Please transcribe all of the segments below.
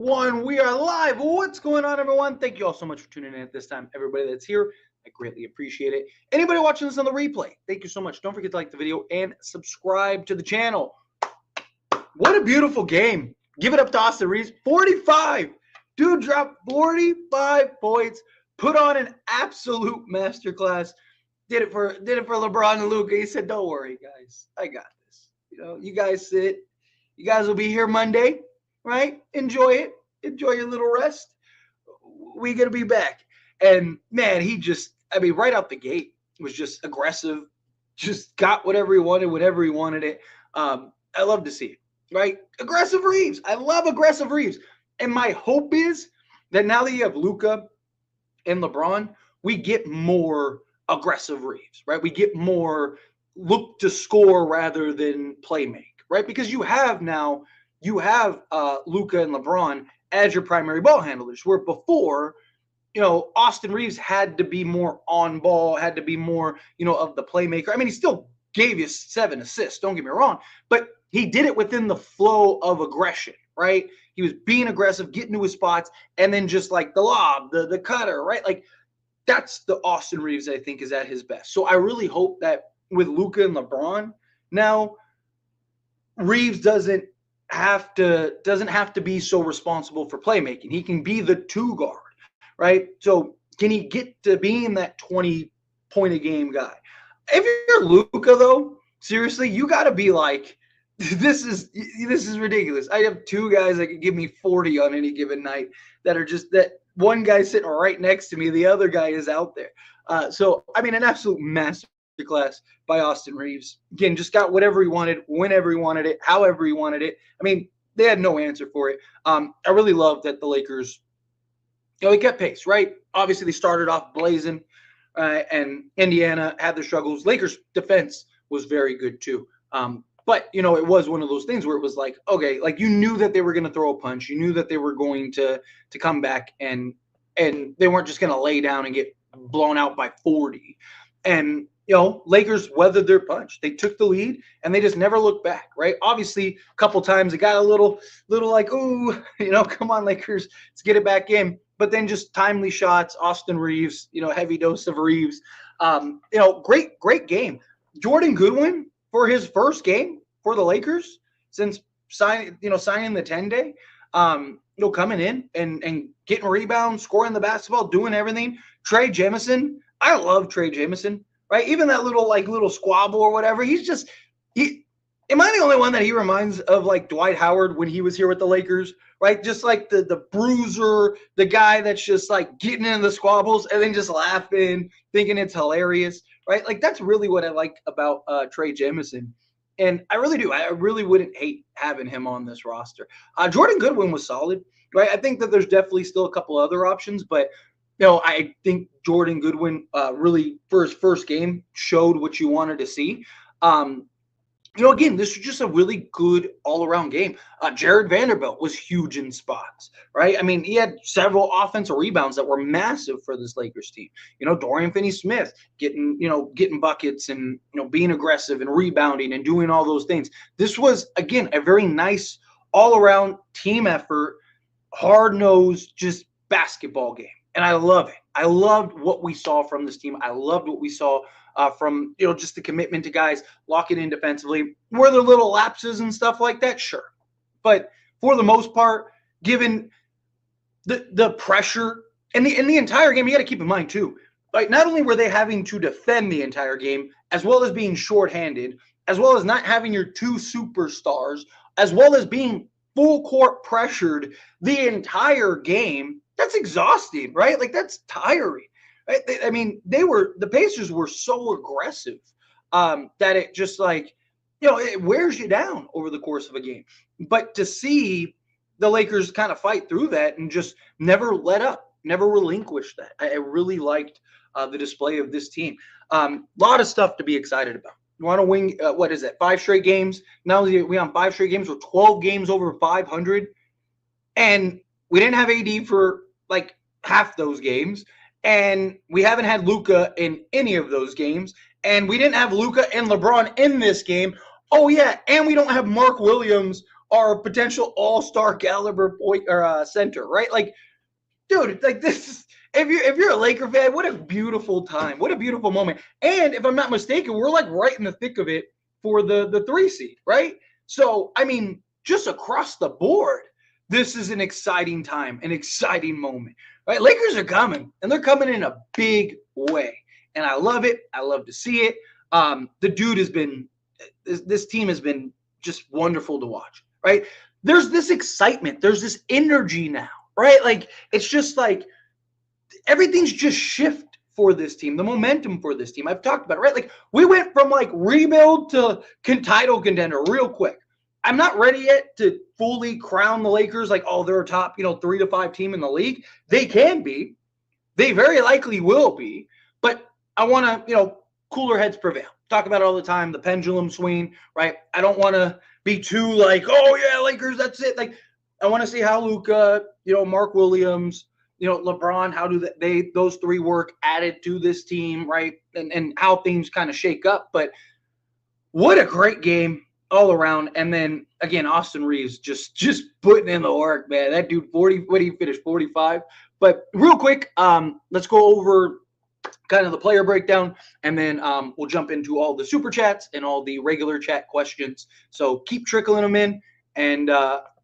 One, we are live. What's going on, everyone? Thank you all so much for tuning in at this time. Everybody that's here, I greatly appreciate it. Anybody watching this on the replay, thank you so much. Don't forget to like the video and subscribe to the channel. What a beautiful game. Give it up to Austin Reaves. 45. Dude dropped 45 points. Put on an absolute masterclass. Did it for Lebron Luka. He said, "Don't worry, guys. I got this. You guys sit. You guys will be here Monday, right? Enjoy it. Enjoy your little rest. We gonna be back." And man, right out the gate, was just aggressive. Just got whatever he wanted, whenever he wanted it. I love to see it, right? Aggressive Reaves. I love aggressive Reaves. And my hope is that now that you have Luka and LeBron, we get more aggressive Reaves, right? We get more look to score rather than play make, right? Because you have Luka and LeBron as your primary ball handlers, where before, Austin Reaves had to be more on ball, had to be more, of the playmaker. I mean, he still gave you 7 assists, don't get me wrong, but he did it within the flow of aggression, right? He was being aggressive, getting to his spots, and then just like the lob, the cutter, right? Like that's the Austin Reaves I think is at his best. So I really hope that with Luka and LeBron now, Reaves doesn't have to be so responsible for playmaking. He can be the 2 guard, right? So can he get to being that 20-point a game guy? If you're Luka, though, seriously, you got to be like, this is ridiculous. I have 2 guys that can give me 40 on any given night that are just that one guy sitting right next to me, the other guy is out there. So I mean, an absolute masterclass by Austin Reaves. Again, just got whatever he wanted, whenever he wanted it, however he wanted it. I mean, they had no answer for it. I really love that the Lakers, they kept pace, right? Obviously, they started off blazing, and Indiana had their struggles. Lakers' defense was very good too. But it was one of those things where it was like, okay, like you knew that they were going to throw a punch, you knew that they were going to come back, and they weren't just going to lay down and get blown out by 40. And Lakers weathered their punch. They took the lead and they just never looked back, right? Obviously, a couple times it got a little like, ooh, come on, Lakers, let's get it back in. But then just timely shots, Austin Reaves, heavy dose of Reaves. Great game. Jordan Goodwin for his first game for the Lakers since signing the 10-day, coming in and getting rebounds, scoring the basketball, doing everything. Trey Jamison, I love Trey Jamison, right? Even that little squabble or whatever. Am I the only one that he reminds of like Dwight Howard when he was here with the Lakers, right? Just like the bruiser, the guy that's just like getting into the squabbles and then just laughing, thinking it's hilarious, right? Like that's really what I like about Trey Jamison. And I really do. I really wouldn't hate having him on this roster. Jordan Goodwin was solid, right? I think that there's definitely still a couple other options, but I think Jordan Goodwin really for his first game showed what you wanted to see. Again, this was just a really good all-around game. Jared Vanderbilt was huge in spots, right? I mean, he had several offensive rebounds that were massive for this Lakers team. Dorian Finney-Smith getting buckets and, being aggressive and rebounding and doing all those things. This was, again, a very nice all-around team effort, hard-nosed, just basketball game. And I love it. I loved what we saw from this team. I loved what we saw from just the commitment to guys locking in defensively. Were there little lapses and stuff like that? Sure. But for the most part, given the pressure and the entire game, you got to keep in mind too, like not only were they having to defend the entire game, as well as being shorthanded, as well as not having your 2 superstars, as well as being full court pressured the entire game. That's exhausting, right? Like that's tiring. Right? I mean, the Pacers were so aggressive that it just like, it wears you down over the course of a game. But to see the Lakers kind of fight through that and just never let up, never relinquish that, I really liked the display of this team. A lot of stuff to be excited about. You want to win, 5 straight games? Now we on 5 straight games. We're 12 games over 500. And we didn't have AD for like half those games. And we haven't had Luka in any of those games. And we didn't have Luka and LeBron in this game. Oh, yeah, and we don't have Mark Williams are a potential all-star caliber point or center, right? Like, dude, like this is if you're a Laker fan, what a beautiful time, what a beautiful moment. And if I'm not mistaken, we're like right in the thick of it for the 3 seed, right? So I mean, just across the board, this is an exciting time, an exciting moment, right? Lakers are coming, and they're coming in a big way, and I love it. I love to see it. The dude has been, this team has been just wonderful to watch, right? There's this excitement, there's this energy now, right? Like it's just like everything's just shift for this team, the momentum for this team. I've talked about it, right? Like we went from like rebuild to title contender real quick. I'm not ready yet to fully crown the Lakers like, oh, they're a top, 3 to 5 team in the league. They can be. They very likely will be. But I want to, cooler heads prevail. Talk about it all the time, the pendulum swing, right? I don't want to be too like, oh, yeah, Lakers, that's it. Like, I want to see how Luka, Mark Williams, LeBron, how do those three work added to this team, right? And how things kind of shake up. But what a great game all around. And then again, Austin Reaves just putting in the work, man. That dude 40, what did he finish? 45. But real quick, let's go over kind of the player breakdown, and then we'll jump into all the super chats and all the regular chat questions. So keep trickling them in, and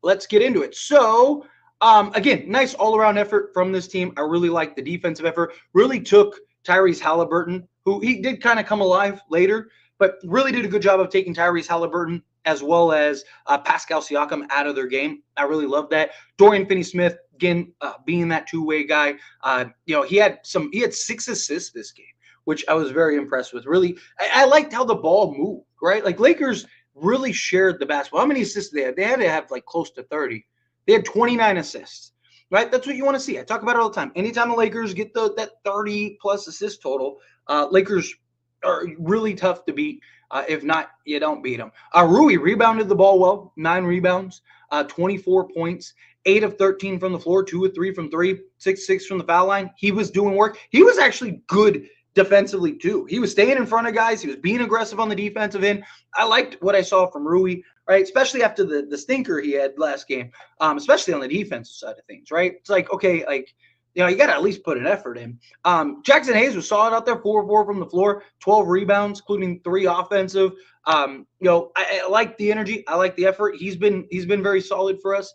let's get into it. So again, nice all-around effort from this team. I really like the defensive effort. Really took Tyrese Halliburton, who he did kind of come alive later, but really did a good job of taking Tyrese Halliburton as well as Pascal Siakam out of their game. I really love that. Dorian Finney-Smith, again, being that two-way guy. He had 6 assists this game, which I was very impressed with. Really, I liked how the ball moved, right? Like Lakers really shared the basketball. How many assists did they have? They had to have like close to 30. They had 29 assists, right? That's what you want to see. I talk about it all the time. Anytime the Lakers get that 30-plus assist total, Lakers are really tough to beat. If not, you don't beat them. Rui rebounded the ball well, 9 rebounds, 24 points, 8 of 13 from the floor, 2 of 3 from 3, 6 from the foul line. He was doing work. He was actually good defensively too. He was staying in front of guys. He was being aggressive on the defensive end. I liked what I saw from Rui, right? Especially after the stinker he had last game, especially on the defensive side of things, right? It's like, okay, like, you got to at least put an effort in. Jackson Hayes was solid out there, 4-4 from the floor, 12 rebounds, including 3 offensive. I like the energy. I like the effort. He's been very solid for us.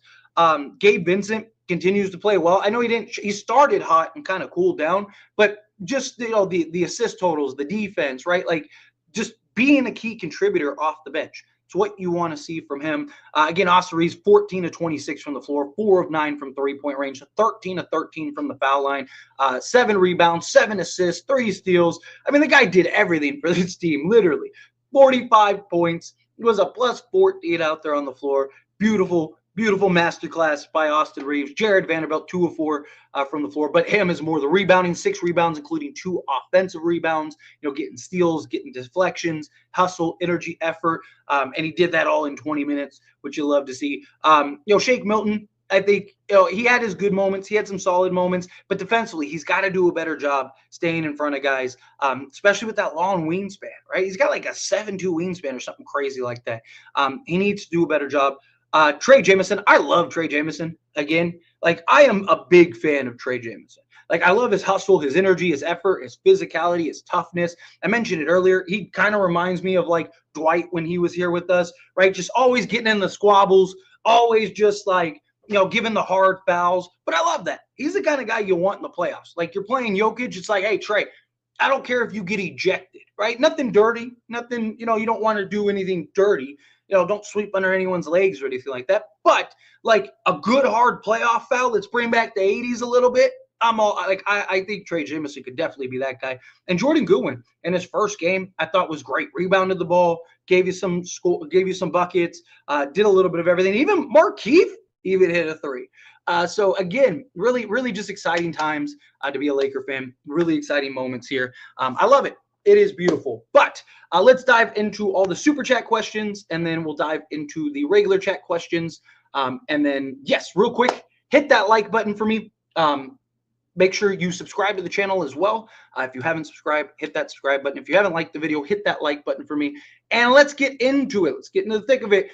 Gabe Vincent continues to play well. I know he started hot and kind of cooled down, but just, the assist totals, the defense, right? Like just being a key contributor off the bench. It's what you want to see from him. Again, Austin Reaves, 14 of 26 from the floor, 4 of 9 from three-point range, 13 of 13 from the foul line, 7 rebounds, 7 assists, 3 steals. I mean, the guy did everything for this team, literally. 45 points. It was a plus 14 out there on the floor. Beautiful masterclass by Austin Reaves. Jared Vanderbilt, 2 of 4 from the floor, but him is more the rebounding, 6 rebounds, including 2 offensive rebounds, getting steals, getting deflections, hustle, energy, effort, and he did that all in 20 minutes, which you love to see. Shake Milton, I think, he had his good moments. He had some solid moments, but defensively, he's got to do a better job staying in front of guys, especially with that long wingspan, right? He's got like a 7'2" wingspan or something crazy like that. He needs to do a better job. Trey Jamison, I love Trey Jamison. Again, like I am a big fan of Trey Jamison. Like I love his hustle, his energy, his effort, his physicality, his toughness. I mentioned it earlier. He kind of reminds me of like Dwight when he was here with us, right? Just always getting in the squabbles, always just like, giving the hard fouls. But I love that. He's the kind of guy you want in the playoffs. Like you're playing Jokic, it's like, hey, Trey, I don't care if you get ejected, right? Nothing dirty, nothing, you don't want to do anything dirty. Don't sweep under anyone's legs or anything like that. But like a good hard playoff foul, let's bring back the 80s a little bit. I think Trey Jamison could definitely be that guy. And Jordan Goodwin in his first game, I thought was great. Rebounded the ball, gave you some buckets, did a little bit of everything. Even Markieff even hit a 3. So again, really just exciting times to be a Laker fan. Really exciting moments here. I love it. It is beautiful. But let's dive into all the super chat questions, and then we'll dive into the regular chat questions. And then, yes, real quick, hit that like button for me. Make sure you subscribe to the channel as well. If you haven't subscribed, hit that subscribe button. If you haven't liked the video, hit that like button for me. And let's get into it. Let's get into the thick of it.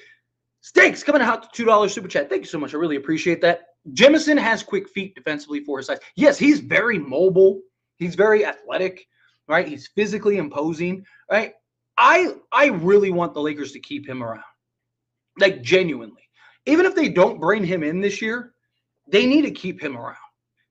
Stakes coming out to $2 super chat. Thank you so much. I really appreciate that. Jemison has quick feet defensively for his size. Yes, he's very mobile. He's very athletic, right? He's physically imposing, right? I really want the Lakers to keep him around, like genuinely. Even if they don't bring him in this year, they need to keep him around.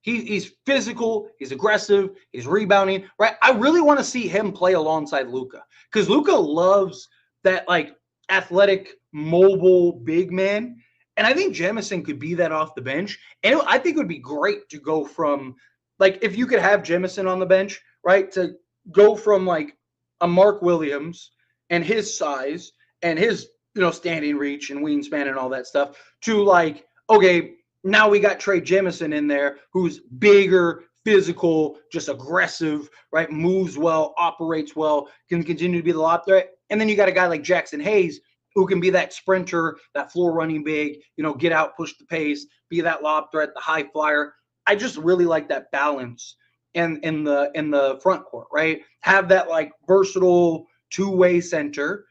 He's physical, he's aggressive, he's rebounding, right? I really want to see him play alongside Luka because Luka loves that like athletic, mobile big man. And I think Jemison could be that off the bench. And I think it would be great to go from like if you could have Jemison on the bench, right? To go from like a Mark Williams and his size and his standing reach and wingspan and all that stuff to like, okay, now we got Trey Jemison in there who's bigger, physical, just aggressive, right? Moves well, operates well, can continue to be the lob threat. And then you got a guy like Jackson Hayes who can be that sprinter, that floor running big, get out, push the pace, be that lob threat, the high flyer. I just really like that balance in the front court, right? Have that like versatile two-way center,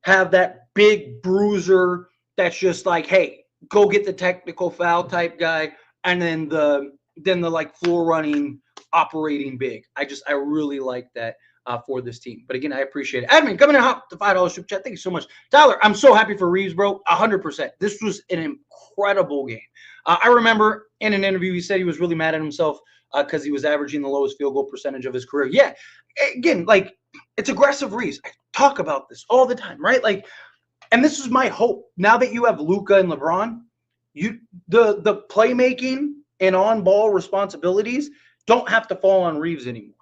have that big bruiser that's just like, hey, go get the technical foul type guy, and then the like floor running operating big. I really like that for this team. But again, I appreciate it. Admin coming out to $5 super chat. Thank you so much, Tyler. I'm so happy for Reaves, bro. 100%. This was an incredible game. I remember in an interview he said he was really mad at himself because he was averaging the lowest field goal percentage of his career. Yeah, again, like it's aggressive Reaves. I talk about this all the time, right? Like. And this is my hope. Now that you have Luka and LeBron, the playmaking and on-ball responsibilities don't have to fall on Reaves anymore.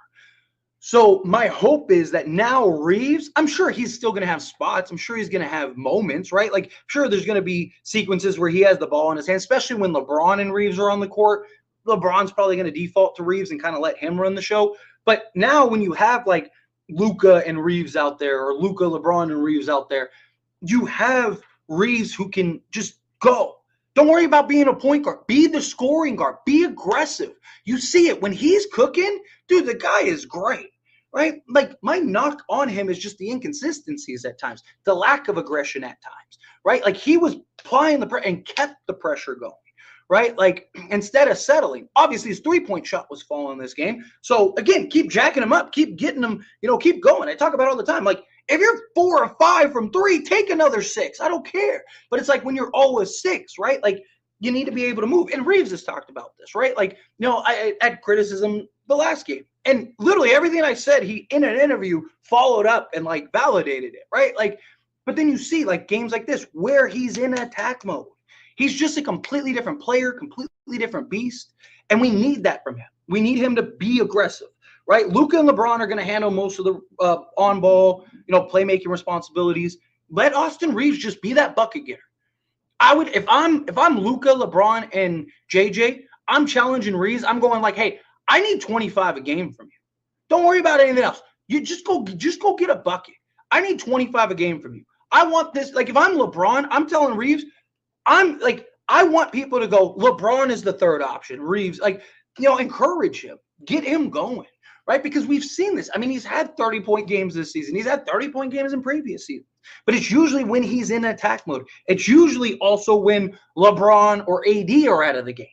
So my hope is that now Reaves, I'm sure he's still going to have spots. I'm sure he's going to have moments, right? Like, sure, there's going to be sequences where he has the ball in his hand, especially when LeBron and Reaves are on the court. LeBron's probably going to default to Reaves and kind of let him run the show. But now when you have like Luka and Reaves out there, or Luka, LeBron, and Reaves out there, you have Reaves who can just go. Don't worry about being a point guard. Be the scoring guard. Be aggressive. You see it. When he's cooking, dude, the guy is great, right? Like, my knock on him is just the inconsistencies at times, the lack of aggression at times, right? Like, he was applying the pressure and kept the pressure going, right? Like, instead of settling. Obviously, his three-point shot was falling this game. So, again, keep jacking him up. Keep getting him, keep going. I talk about it all the time. Like, if you're 4 or 5 from 3, take another 6. I don't care. But it's like when you're always 6, right? Like, you need to be able to move. And Reaves has talked about this, right? Like, I had criticism the last game. And literally everything I said, he, in an interview, followed up and, like, validated it, right? Like, but then you see, like, games like this where he's in attack mode. He's just a completely different player, completely different beast. And we need that from him. We need him to be aggressive. Right, Luka and LeBron are going to handle most of the on-ball, playmaking responsibilities. Let Austin Reaves just be that bucket getter. I would, if I'm Luka, LeBron, and JJ, I'm challenging Reaves. I'm going like, hey, I need 25 a game from you. Don't worry about anything else. You just go get a bucket. I need 25 a game from you. I want this. Like, if I'm LeBron, I'm telling Reaves, I'm like, I want people to go, LeBron is the third option. Reaves, like, encourage him, get him going. Right? Because we've seen this. I mean, he's had 30-point games this season. He's had 30-point games in previous seasons. But it's usually when he's in attack mode. It's usually also when LeBron or AD are out of the games.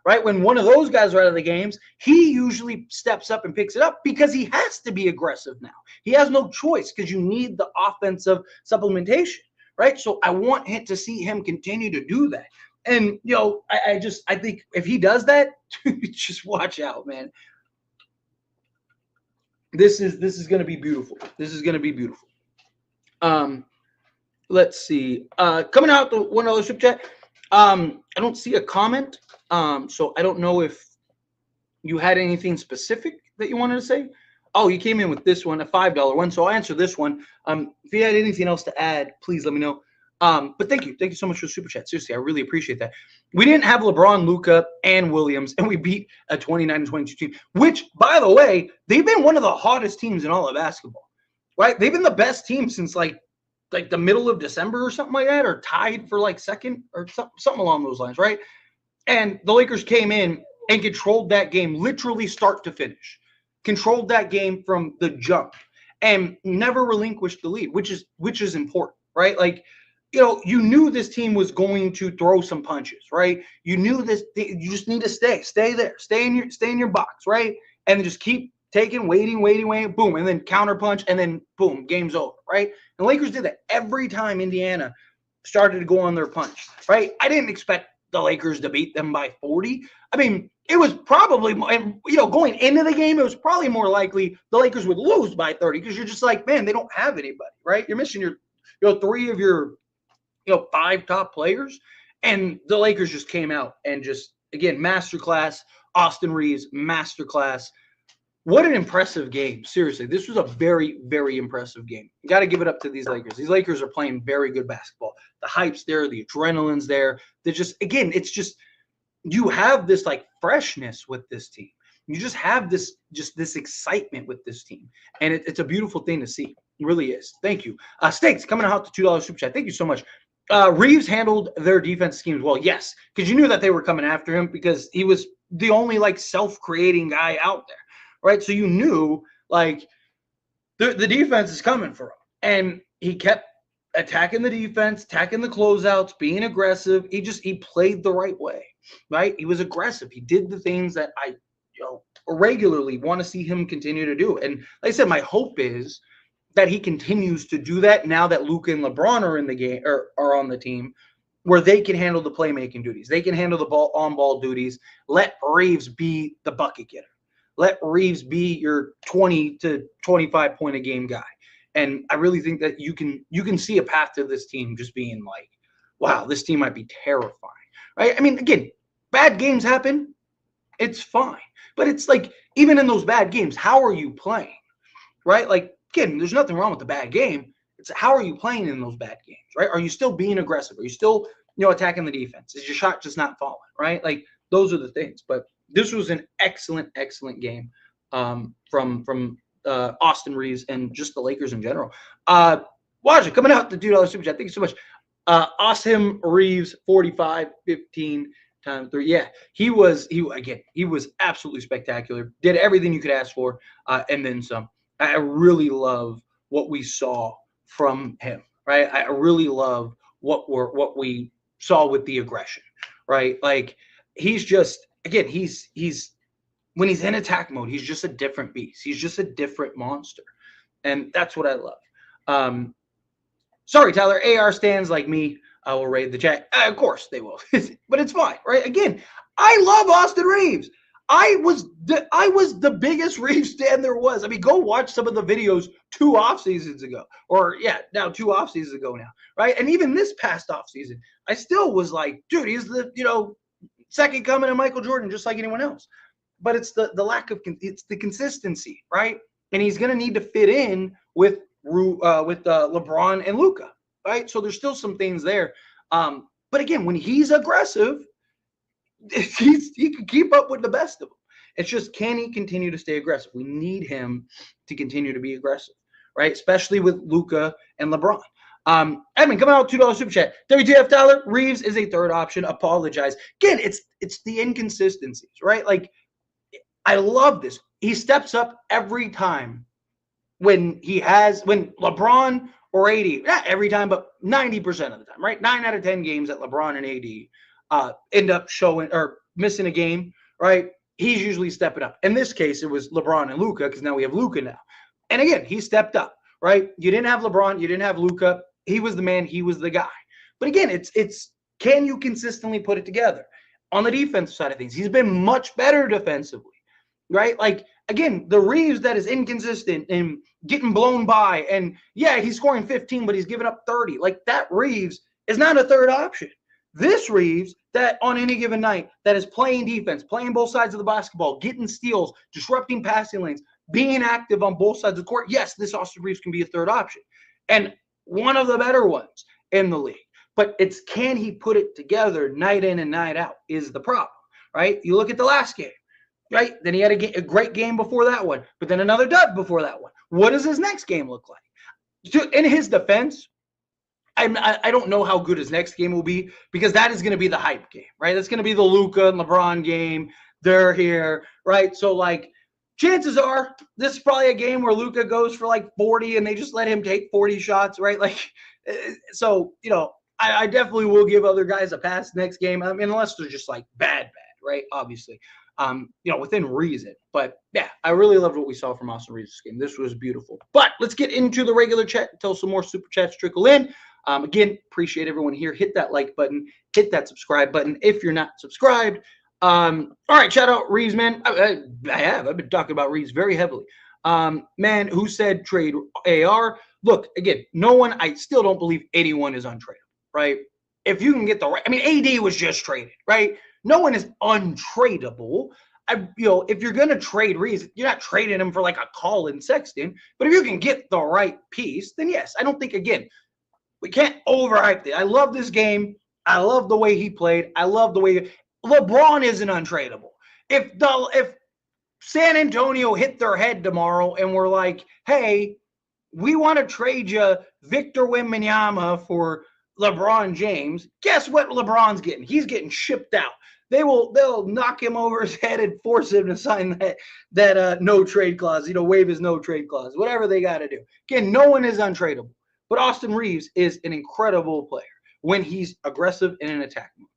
Right? When one of those guys are out of the games, he usually steps up and picks it up because he has to be aggressive now. He has no choice because you need the offensive supplementation. Right? So I want to see him continue to do that. And, I think if he does that, just watch out, man. This is going to be beautiful. This is going to be beautiful. Let's see. Coming out the $1 super chat. I don't see a comment. So I don't know if you had anything specific that you wanted to say. Oh, you came in with this one, a $5 one. So I'll answer this one. If you had anything else to add, please let me know. But thank you. Thank you so much for the super chat. Seriously, I really appreciate that. We didn't have LeBron, Luka, and Williams, and we beat a 29-22 team, which, by the way, they've been one of the hottest teams in all of basketball, right? They've been the best team since like the middle of December or something like that, or tied for like second or something along those lines, right? And the Lakers came in and controlled that game literally start to finish, controlled that game from the jump, and never relinquished the lead, which is important, right? Like, you knew this team was going to throw some punches, right? You knew this. You just need to stay there, stay in your box, right? And then just keep taking, waiting, boom, and then counter punch, and then boom, game's over, right? And the Lakers did that every time Indiana started to go on their punch, right? I didn't expect the Lakers to beat them by 40. I mean, it was probably, going into the game, it was probably more likely the Lakers would lose by 30 because you're just like, man, they don't have anybody, right? You're missing three of your, 5 top players, and the Lakers just came out and just, again, masterclass. Austin Reaves, masterclass. What an impressive game. Seriously, this was a very, very impressive game. You got to give it up to these Lakers. These Lakers are playing very good basketball. The hype's there. The adrenaline's there. They're just, again, it's just, you have this like freshness with this team. You just have this excitement with this team. And it's a beautiful thing to see. It really is. Thank you. Stakes coming out to $2 super chat. Thank you so much. Reaves handled their defense schemes well. Yes, because you knew that they were coming after him because he was the only like self-creating guy out there. Right, so you knew like the defense is coming for him, and he kept attacking the defense, attacking the closeouts, being aggressive. He played the right way, right? He was aggressive. He did the things that I regularly want to see him continue to do. And like I said, my hope is that he continues to do that now that Luka and LeBron are in the game or are on the team, where they can handle the playmaking duties, they can handle the on-ball duties. Let Reaves be the bucket getter. Let Reaves be your 20 to 25 point a game guy. And I really think that you can see a path to this team just being like, wow, this team might be terrifying. Right? I mean, again, bad games happen. It's fine. But it's like, even in those bad games, how are you playing? Right? Like, again, there's nothing wrong with the bad game. It's how are you playing in those bad games, right? Are you still being aggressive? Are you still, attacking the defense? Is your shot just not falling, right? Like, those are the things. But this was an excellent, excellent game from Austin Reaves and just the Lakers in general. Waja, coming out the $2 super chat. Thank you so much. Austin Reaves, 45, 15 times 3. Yeah, he was absolutely spectacular. Did everything you could ask for, and then some. I really love what we saw from him, right? I really love what we saw with the aggression, right? Like, he's just, again, he's when he's in attack mode, he's just a different beast. He's just a different monster. And that's what I love. Sorry, Tyler, AR stands like me. I will raid the chat. Of course they will. But it's fine, right? Again, I love Austin Reaves. I was the biggest Reaves stand there was. I mean, go watch some of the videos 2 off seasons ago. Or now 2 off seasons ago now, right? And even this past off season, I still was like, dude, he's the, second coming of Michael Jordan, just like anyone else. But it's the lack of, it's the consistency, right? And he's going to need to fit in with LeBron and Luka, right? So there's still some things there. But again, when he's aggressive, he can keep up with the best of them. It's just, can he continue to stay aggressive? We need him to continue to be aggressive, right? Especially with Luka and LeBron. Edmund, coming out $2 super chat. WTF, Tyler? Reaves is a third option. Apologize. Again, it's the inconsistencies, right? Like, I love this. He steps up every time when LeBron or AD, not every time, but 90% of the time, right? 9 out of 10 games that LeBron and AD end up showing or missing a game, right? He's usually stepping up. In this case, it was LeBron and Luka, because now we have Luka now. And again, he stepped up, right? You didn't have LeBron, you didn't have Luka. He was the man, he was the guy. But again, it's can you consistently put it together? On the defensive side of things, he's been much better defensively, right? Like, again, the Reaves that is inconsistent and getting blown by, and he's scoring 15, but he's giving up 30. Like, that Reaves is not a third option. This Reaves that on any given night that is playing defense, playing both sides of the basketball, getting steals, disrupting passing lanes, being active on both sides of the court. Yes, this Austin Reaves can be a third option, and one of the better ones in the league. But it's, can he put it together night in and night out is the problem, right? You look at the last game, right? Then he had a great game before that one, but then another dud before that one. What does his next game look like? In his defense, I don't know how good his next game will be, because that is going to be the hype game, right? That's going to be the Luka and LeBron game. They're here, right? So, like, chances are this is probably a game where Luka goes for like 40 and they just let him take 40 shots, right? Like, so, I definitely will give other guys a pass next game. I mean, unless they're just like bad, right? Obviously, within reason. But yeah, I really loved what we saw from Austin Reaves this game. This was beautiful. But let's get into the regular chat until some more super chats trickle in. Again, appreciate everyone here. Hit that like button, hit that subscribe button if you're not subscribed. All right, shout out Reaves, man. I've been talking about Reaves very heavily. Man, who said trade AR? Look, again, I still don't believe 81 is untradeable, right? If you can get the right, I mean, AD was just traded, right? No one is untradeable. If you're going to trade Reaves, you're not trading him for like a Colin Sexton. But if you can get the right piece, then yes, I don't think, again, we can't overhype it. I love this game. I love the way he played. I love the way LeBron isn't untradeable. If San Antonio hit their head tomorrow and we're like, hey, we want to trade you Victor Wembanyama for LeBron James. Guess what LeBron's getting? He's getting shipped out. They'll knock him over his head and force him to sign that no trade clause, waive his no trade clause, whatever they got to do. Again, no one is untradeable. But Austin Reaves is an incredible player when he's aggressive in an attack mode.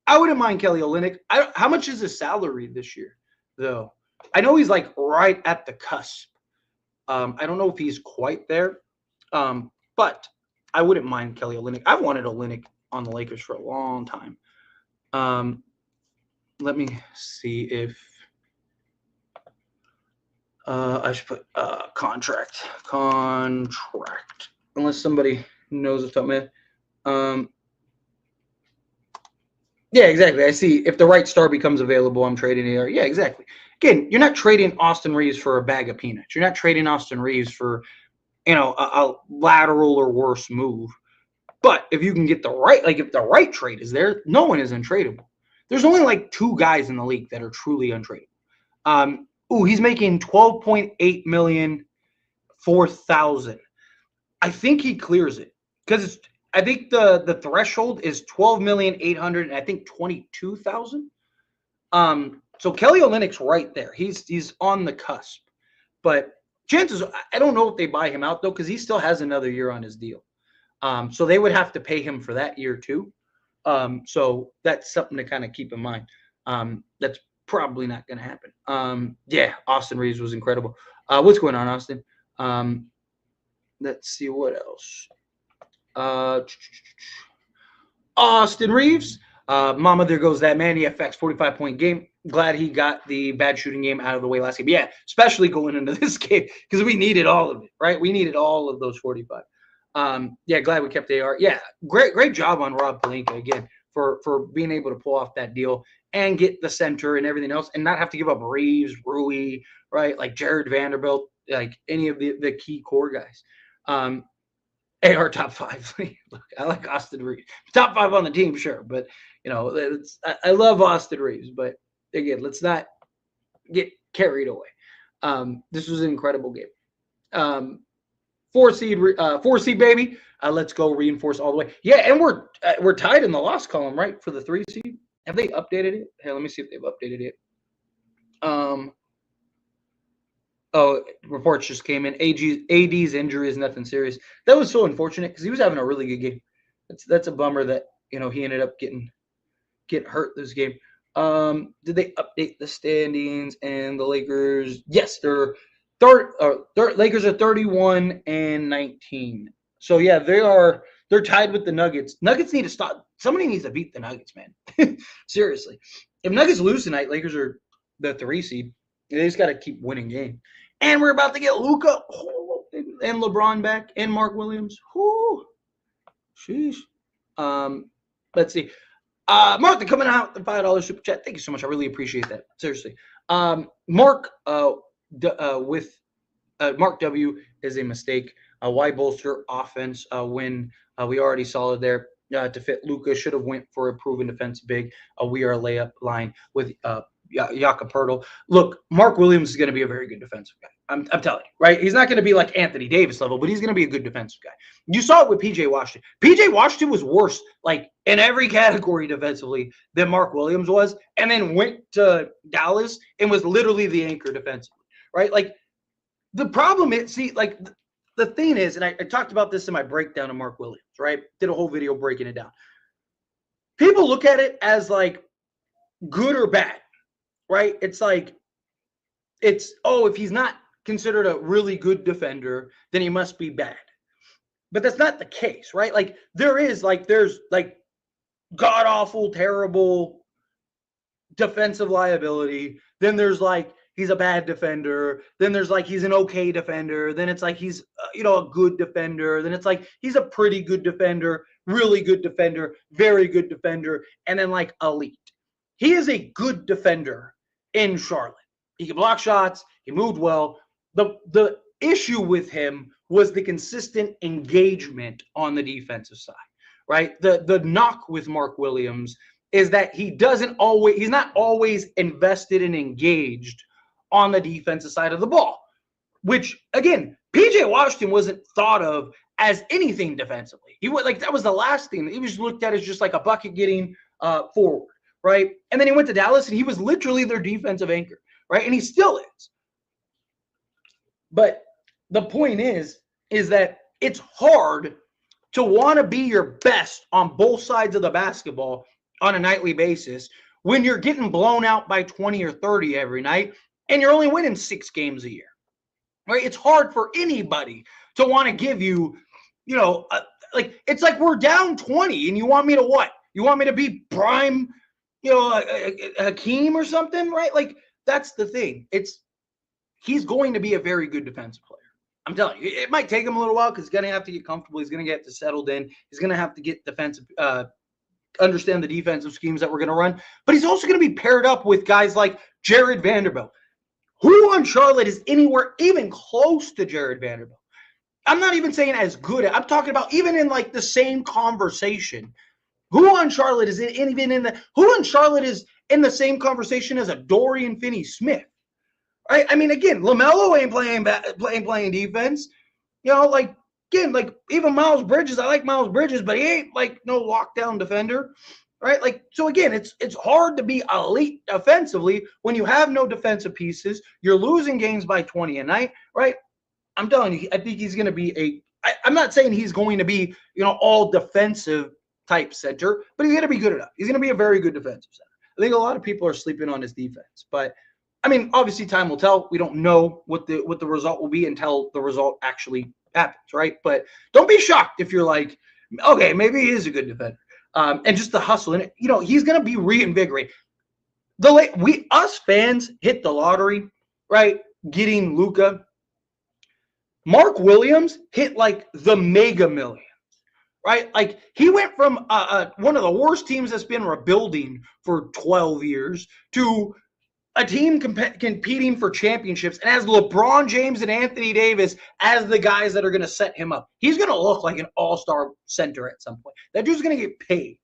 I wouldn't mind Kelly Olynyk. How much is his salary this year, though? I know he's like right at the cusp. I don't know if he's quite there, but I wouldn't mind Kelly Olynyk. I've wanted Olynyk on the Lakers for a long time. Let me see if I should put contract. Unless somebody knows off the top of my head. Yeah, exactly. I see. If the right star becomes available, I'm trading AR. Yeah, exactly. Again, you're not trading Austin Reaves for a bag of peanuts. You're not trading Austin Reaves for, a lateral or worse move. But if you can get the right, if the right trade is there, no one is untradeable. There's only like 2 guys in the league that are truly untradeable. He's making $12.8 million, 4,000. I think he clears it because I think the threshold is 12,800,000, and I think 22,000. So Kelly Olynyk's right there. He's on the cusp, but chances I don't know if they buy him out though because he still has another year on his deal. So they would have to pay him for that year too. So that's something to kind of keep in mind. That's probably not going to happen. Yeah, Austin Reaves was incredible. What's going on, Austin? Let's see what else. Austin Reaves. Mama, there goes that man. He affects 45-point game. Glad he got the bad shooting game out of the way last game. Yeah, especially going into this game because we needed all of it, right? We needed all of those 45. Yeah, glad we kept AR. Yeah, great job on Rob Pelinka again for being able to pull off that deal and get the center and everything else and not have to give up Reaves, Rui, right? Like Jared Vanderbilt, like any of the key core guys. AR top 5. Look, I like Austin Reaves. Top 5 on the team, sure. But, I love Austin Reaves. But, again, let's not get carried away. This was an incredible game. 4 seed, baby. Let's go reinforce all the way. Yeah, and we're tied in the loss column, right, for the 3 seed. Have they updated it? Hey, let me see if they've updated it. Reports just came in. AD's injury is nothing serious. That was so unfortunate because he was having a really good game. That's a bummer that he ended up getting hurt this game. Did they update the standings and the Lakers? Yes, they're Lakers are 31-19. So yeah, they're tied with the Nuggets. Nuggets need to stop. Somebody needs to beat the Nuggets, man. Seriously. If Nuggets lose tonight, Lakers are the 3 seed. They just got to keep winning games. And we're about to get Luka and LeBron back and Mark Williams. Whoo. Sheesh. Let's see. Martha coming out the $5 super chat. Thank you so much. I really appreciate that. Seriously. Mark Mark W is a mistake. Why bolster offense when we already saw it there to fit Luka? Should have went for a proven defense big. We are a layup line with Jakob Poeltl. Look, Mark Williams is going to be a very good defensive guy. I'm telling you, right? He's not going to be like Anthony Davis level, but he's going to be a good defensive guy. You saw it with P.J. Washington. P.J. Washington was worse, like in every category defensively than Mark Williams was, and then went to Dallas and was literally the anchor defensively, right? Like the problem is, the thing is, and I talked about this in my breakdown of Mark Williams, right? Did a whole video breaking it down. People look at it as like good or bad, right? It's like, if he's not considered a really good defender, then he must be bad. But that's not the case, right? Like there's god awful, terrible defensive liability. Then there's like he's a bad defender. Then there's like he's an okay defender. Then it's like he's a good defender. Then it's like he's a pretty good defender, really good defender, very good defender, and then like elite. He is a good defender in Charlotte. He can block shots. He moved well. The issue with him was the consistent engagement on the defensive side, right? The knock with Mark Williams is that he's not always invested and engaged on the defensive side of the ball, which again, PJ Washington wasn't thought of as anything defensively. He was like, that was the last thing. He was looked at as just like a bucket getting forward, right? And then he went to Dallas and he was literally their defensive anchor, right? And he still is. But the point is that it's hard to want to be your best on both sides of the basketball on a nightly basis when you're getting blown out by 20 or 30 every night and you're only winning 6 games a year, right? It's hard for anybody to want to give you, it's like we're down 20 and you want me to what? You want me to be prime, Hakeem or something, right? Like that's the thing. He's going to be a very good defensive player. I'm telling you, it might take him a little while because he's going to have to get comfortable. He's going to get settled in. He's going to have to get defensive, understand the defensive schemes that we're going to run. But he's also going to be paired up with guys like Jared Vanderbilt. Who on Charlotte is anywhere even close to Jared Vanderbilt? I'm not even saying as good. I'm talking about even in like the same conversation. Who on Charlotte is who on Charlotte is in the same conversation as a Dorian Finney-Smith? Right? I mean, again, LaMelo ain't playing defense. Even Miles Bridges, I like Miles Bridges, but he ain't like no lockdown defender. Right? Like, so again, it's hard to be elite defensively when you have no defensive pieces. You're losing games by 20 a night, right? I'm telling you, I think he's going to be I'm not saying he's going to be, all defensive type center, but he's going to be good enough. He's going to be a very good defensive center. I think a lot of people are sleeping on his defense, but I mean, obviously time will tell. We don't know what the result will be until the result actually happens, right? But don't be shocked if you're like, okay, maybe he is a good defender. And just the hustle in it, he's going to be reinvigorated. Us fans hit the lottery, right? Getting Luka. Mark Williams hit like the mega millions, right? Like he went from one of the worst teams that's been rebuilding for 12 years to a team competing for championships and has LeBron James and Anthony Davis as the guys that are going to set him up. He's going to look like an all-star center at some point. That dude's going to get paid,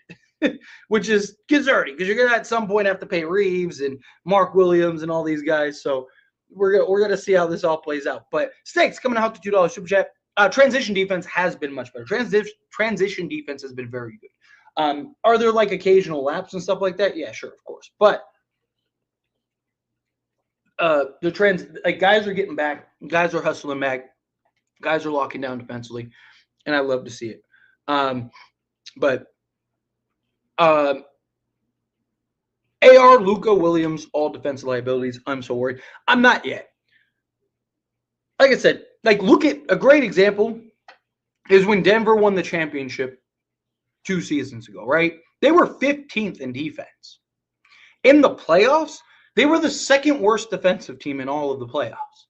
which is concerning because you're going to at some point have to pay Reaves and Mark Williams and all these guys. So we're going to see how this all plays out. But Stakes coming out to $2 super chat. Transition defense has been much better. Transition defense has been very good. Are there like occasional laps and stuff like that? Yeah, sure, of course. But guys are getting back, guys are hustling back, guys are locking down defensively, and I love to see it. AR, Luka, Williams, all defensive liabilities. I'm so worried. I'm not yet. Like I said, look at a great example is when Denver won the championship 2 seasons ago, right? They were 15th in defense. In the playoffs, they were the second worst defensive team in all of the playoffs.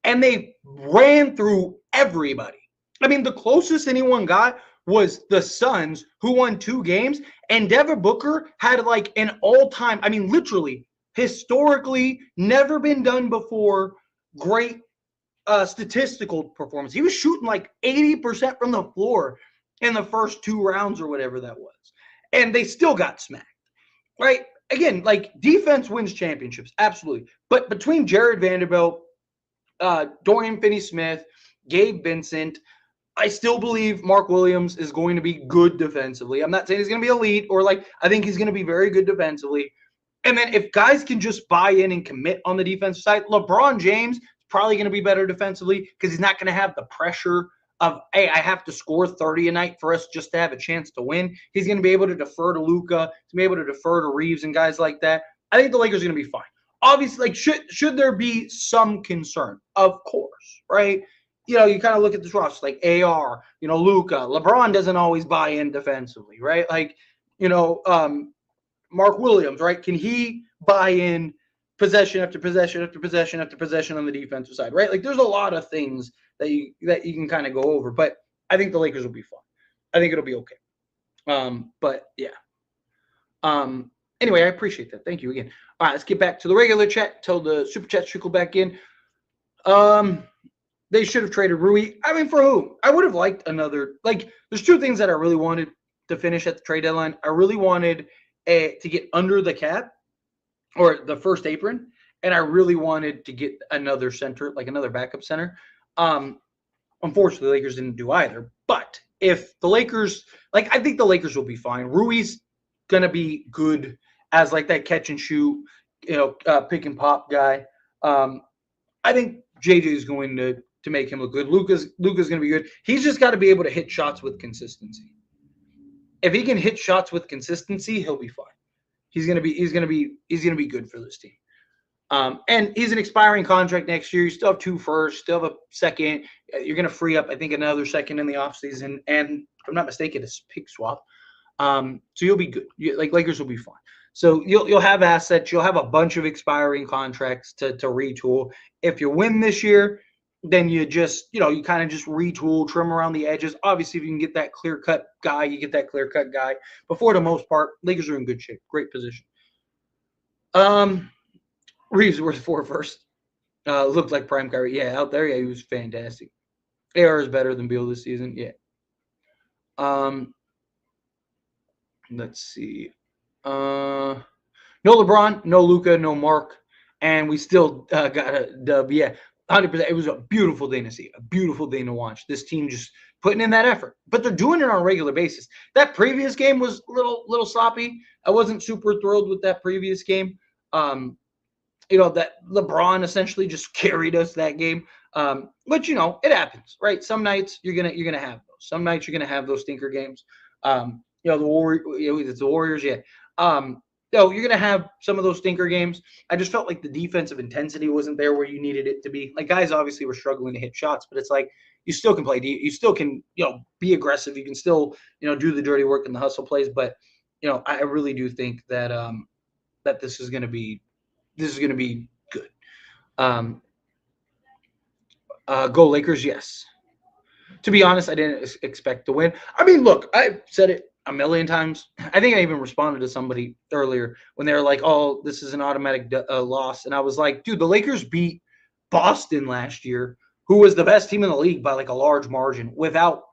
And they ran through everybody. I mean, the closest anyone got was the Suns, who won 2 games. And Devin Booker had like an all-time, I mean, literally, historically, never been done before, great statistical performance. He was shooting like 80% from the floor in the first 2 rounds or whatever that was. And they still got smacked, right? Again, defense wins championships, absolutely. But between Jared Vanderbilt, Dorian Finney-Smith, Gabe Vincent, I still believe Mark Williams is going to be good defensively. I'm not saying he's going to be elite I think he's going to be very good defensively. And then if guys can just buy in and commit on the defensive side, LeBron James probably going to be better defensively because he's not going to have the pressure of, hey, I have to score 30 a night for us just to have a chance to win. He's going to be able to defer to Luka, to be able to defer to Reaves and guys like that. I think the Lakers are going to be fine. Obviously, like, should there be some concern? Of course, right? You know, you kind of look at this roster, like AR, you know, Luka. LeBron doesn't always buy in defensively, right? Like, you know, Mark Williams, right? Can he buy in possession after possession after possession after possession on the defensive side, right? Like, there's a lot of things that you can kind of go over, but I think the Lakers will be fine. I think it'll be okay. But yeah. Anyway, I appreciate that. Thank you again. All right, let's get back to the regular chat. Tell the super chat trickle back in. They should have traded Rui. I mean, for who? I would have liked another. Like, there's two things that I really wanted to finish at the trade deadline. I really wanted to get under the cap or the first apron, and I really wanted to get another center, like another backup center. Unfortunately, the Lakers didn't do either. But if the Lakers, like, I think the Lakers will be fine. Rui's gonna be good as like that catch and shoot, you know, pick and pop guy. I think JJ is going to make him look good. Luka's gonna be good. He's just got to be able to hit shots with consistency. If he can hit shots with consistency, he'll be fine. He's gonna be good for this team. And he's an expiring contract next year. You still have 2 firsts, still have a second. You're going to free up, I think, another second in the offseason. And if I'm not mistaken, it's pick swap. So you'll be good. Like, Lakers will be fine. So you'll have assets. You'll have a bunch of expiring contracts to retool. If you win this year, then you just, you know, you kind of just retool, trim around the edges. Obviously, if you can get that clear-cut guy, you get that clear-cut guy. But for the most part, Lakers are in good shape. Great position. Reaves worth 4 first. Looked like prime Kyrie. Yeah, out there, yeah, he was fantastic. AR is better than Beal this season. Yeah. Let's see. No LeBron, no Luka, no Mark, and we still got a dub. Yeah, 100%. It was a beautiful day to see. A beautiful day to watch. This team just putting in that effort, but they're doing it on a regular basis. That previous game was a little sloppy. I wasn't super thrilled with that previous game. You know, that LeBron essentially just carried us that game. But you know, it happens, right? Some nights you're gonna have those. Some nights you're gonna have those stinker games. You know, it's the Warriors, yeah. You know, you're gonna have some of those stinker games. I just felt like the defensive intensity wasn't there where you needed it to be. Like, guys obviously were struggling to hit shots, but it's like you still can play. You still can, you know, be aggressive. You can still, you know, do the dirty work and the hustle plays. But you know, I really do think that that this is gonna be good. Go Lakers, yes. To be honest, I didn't expect to win. I mean, look, I've said it a million times. I think I even responded to somebody earlier when they were like, "Oh, this is an automatic loss," and I was like, "Dude, the Lakers beat Boston last year, who was the best team in the league by like a large margin, without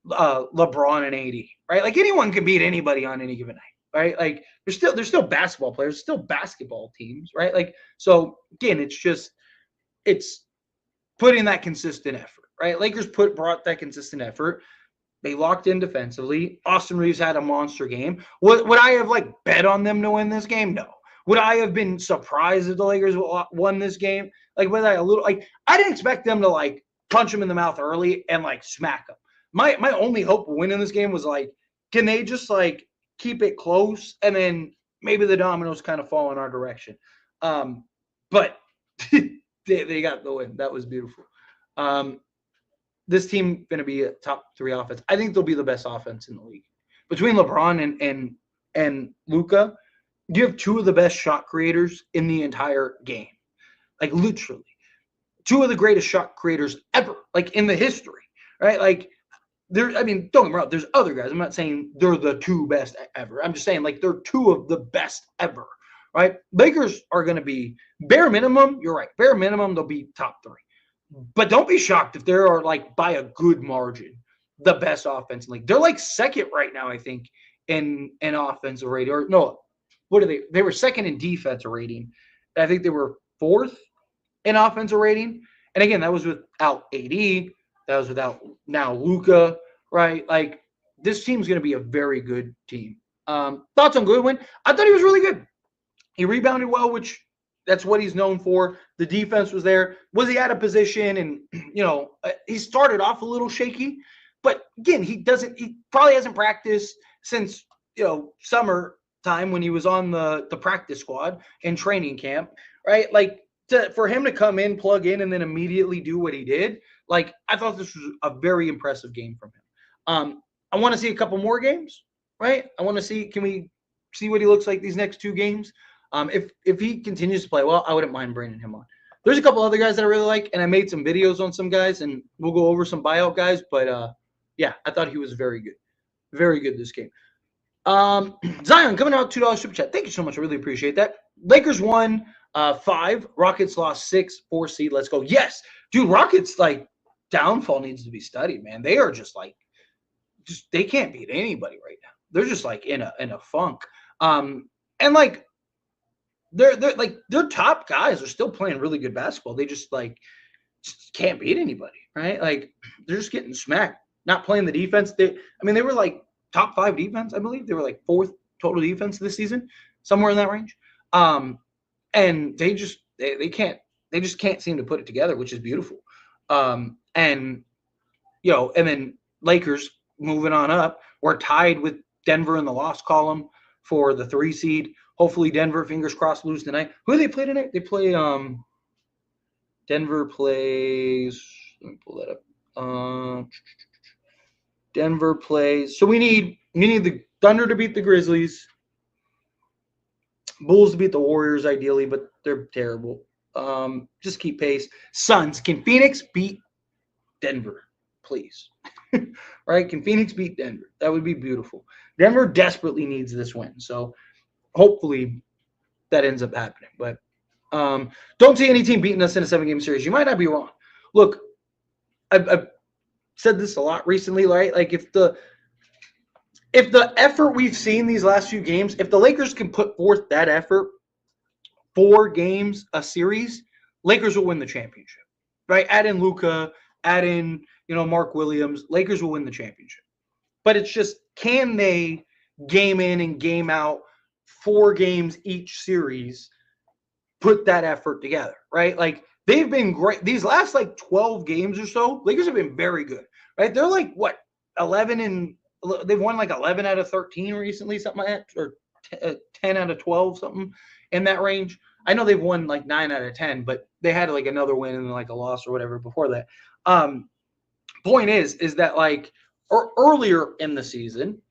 LeBron and AD, right? Like, anyone can beat anybody on any given night." Right? Like, there's still basketball players, still basketball teams, right? Like, so again, it's putting that consistent effort, right? Lakers brought that consistent effort. They locked in defensively. Austin Reaves had a monster game. Would I have like bet on them to win this game? No. Would I have been surprised if the Lakers won this game? Like, was I a little like, I didn't expect them to like punch them in the mouth early and like smack them. My only hope of winning this game was like, can they just like keep it close, and then maybe the dominoes kind of fall in our direction. But they got the win. That was beautiful. This team going to be a top 3 offense. I think they'll be the best offense in the league. Between LeBron and Luka, you have 2 of the best shot creators in the entire game. Like, literally 2 of the greatest shot creators ever, like in the history, right? Like, I mean, don't get me wrong, there's other guys. I'm not saying they're the 2 best ever. I'm just saying, like, they're 2 of the best ever, right? Lakers are going to be, bare minimum, you're right, bare minimum, they'll be top 3. But don't be shocked if they're like by a good margin the best offense in the league. They're like second right now, I think, in offensive rating. Or no, what are they? They were second in defensive rating. I think they were 4th in offensive rating. And again, that was without AD. That was without now Luka, right? Like, this team's going to be a very good team. Thoughts on Goodwin? I thought he was really good. He rebounded well, which That's what he's known for. The defense was there. Was he out of position? And, he started off a little shaky. But again, he probably hasn't practiced since, summertime when he was on the practice squad in training camp, right? Like, for him to come in, plug in, and then immediately do what he did, like, I thought this was a very impressive game from him. I want to see a couple more games, right? I want to see, can we see what he looks like these next 2 games? If he continues to play well, I wouldn't mind bringing him on. There's a couple other guys that I really like, and I made some videos on some guys, and we'll go over some buyout guys. But yeah, I thought he was very good this game. Zion coming out, $2 super chat. Thank you so much. I really appreciate that. Lakers won 5. Rockets lost 6. 4 seed. Let's go. Yes, dude. Rockets downfall needs to be studied, man. They are just they can't beat anybody right now. They're just in a funk. And their top guys are still playing really good basketball. They just can't beat anybody, right? They're just getting smacked, not playing the defense. They were top 5 defense, I believe. They were 4th total defense this season, somewhere in that range. And they just can't seem to put it together, which is beautiful. And then Lakers moving on up. We're tied with Denver in the loss column for the 3 seed. Hopefully Denver, fingers crossed, lose tonight. Who do they play tonight? They play Denver plays, let me pull that up. Denver plays. So we need the Thunder to beat the Grizzlies. Bulls to beat the Warriors ideally, but they're terrible. Just keep pace. Suns. Can Phoenix beat Denver? Please. Right? Can Phoenix beat Denver? That would be beautiful. Denver desperately needs this win. So hopefully that ends up happening. But don't see any team beating us in a 7-game series. You might not be wrong. Look, I've said this a lot recently, right? If the effort we've seen these last few games, if the Lakers can put forth that effort, 4 games a series, Lakers will win the championship, right? Add in Luka, add in, Mark Williams, Lakers will win the championship. But it's just, can they game in and game out 4 games each series, put that effort together, right? They've been great. These last 12 games or so, Lakers have been very good, right? They're 11 and they've won 11 out of 13 recently, something like that, or 10 out of 12, something in that range. I know they've won 9 out of 10, but they had another win and a loss or whatever before that. Point is that earlier in the season,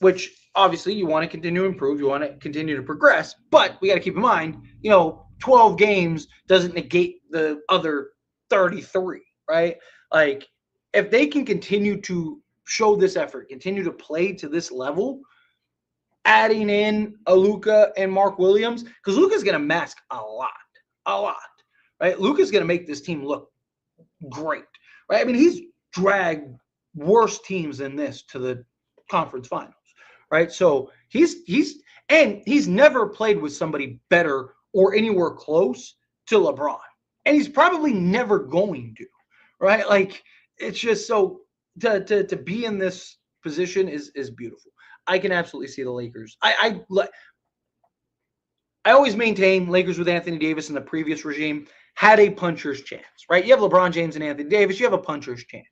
which obviously you want to continue to improve, you want to continue to progress, but we got to keep in mind, 12 games doesn't negate the other 33, right? If they can continue to show this effort, continue to play to this level, adding in a Luka and Mark Williams, because Luka's going to mask a lot, right? Luka's going to make this team look great, right? He's dragged worse teams than this to the conference finals, right? So he's never played with somebody better or anywhere close to LeBron, and he's probably never going to, right? It's just so to be in this position is beautiful. I can absolutely see the Lakers. I always maintain Lakers with Anthony Davis in the previous regime had a puncher's chance, right? You have LeBron James and Anthony Davis, you have a puncher's chance.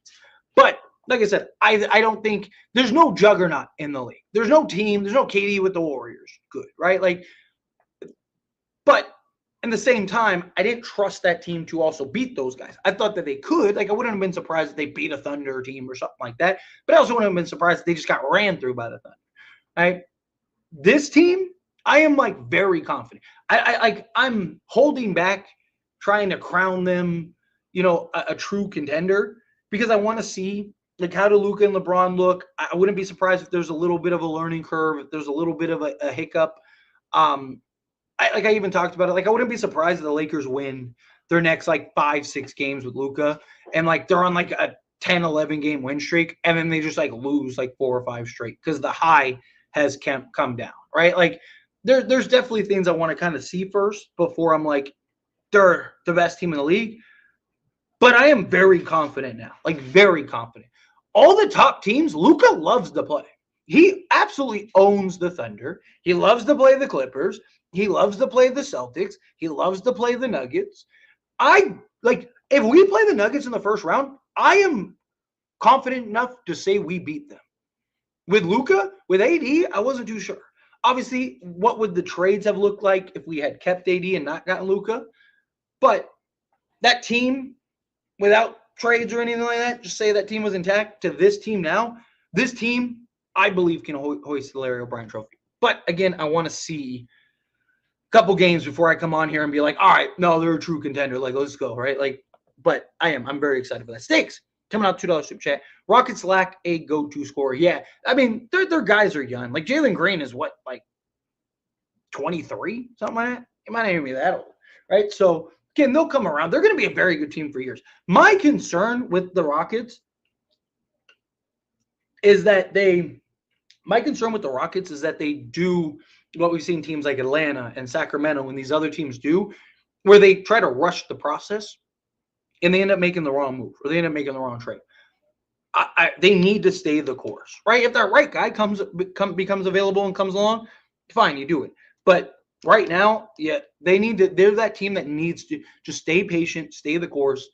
But like I said, I don't think there's no juggernaut in the league. There's no team, there's no KD with the Warriors. Good, right? But at the same time, I didn't trust that team to also beat those guys. I thought that they could. I wouldn't have been surprised if they beat a Thunder team or something like that. But I also wouldn't have been surprised if they just got ran through by the Thunder. Right? This team, I am very confident. I'm holding back trying to crown them, a true contender, because I want to see how do Luka and LeBron look. I wouldn't be surprised if there's a little bit of a learning curve, if there's a little bit of a hiccup. I even talked about it. I wouldn't be surprised if the Lakers win their next 5-6 games with Luka, and they're on a 10-11 game win streak, and then they just lose 4 or 5 straight because the high has come down, right? There's definitely things I want to kind of see first before I'm they're the best team in the league. But I am very confident now, very confident. All the top teams, Luka loves to play. He absolutely owns the Thunder. He loves to play the Clippers. He loves to play the Celtics. He loves to play the Nuggets. If we play the Nuggets in the first round, I am confident enough to say we beat them. With Luka, with AD, I wasn't too sure. Obviously, what would the trades have looked like if we had kept AD and not gotten Luka? But that team, without trades or anything like that, just say that team was intact to this team now. This team, I believe, can hoist the Larry O'Brien Trophy. But again, I want to see a couple games before I come on here and be like, all right, no, they're a true contender. Like, let's go, right? But I'm very excited for that. Stakes coming out $2 super chat. Rockets lack a go-to scorer. Yeah, I mean, their guys are young. Like Jalen Green is what, like 23, something like that. He might not even be that old, right? So again, they'll come around. They're going to be a very good team for years. My concern with the Rockets is that they do what we've seen teams like Atlanta and Sacramento and these other teams do, where they try to rush the process and they end up making the wrong move or they end up making the wrong trade. They need to stay the course, right? If that right guy becomes available and comes along, fine, you do it. But right now, yeah, they're that team that needs to just stay patient, stay the course.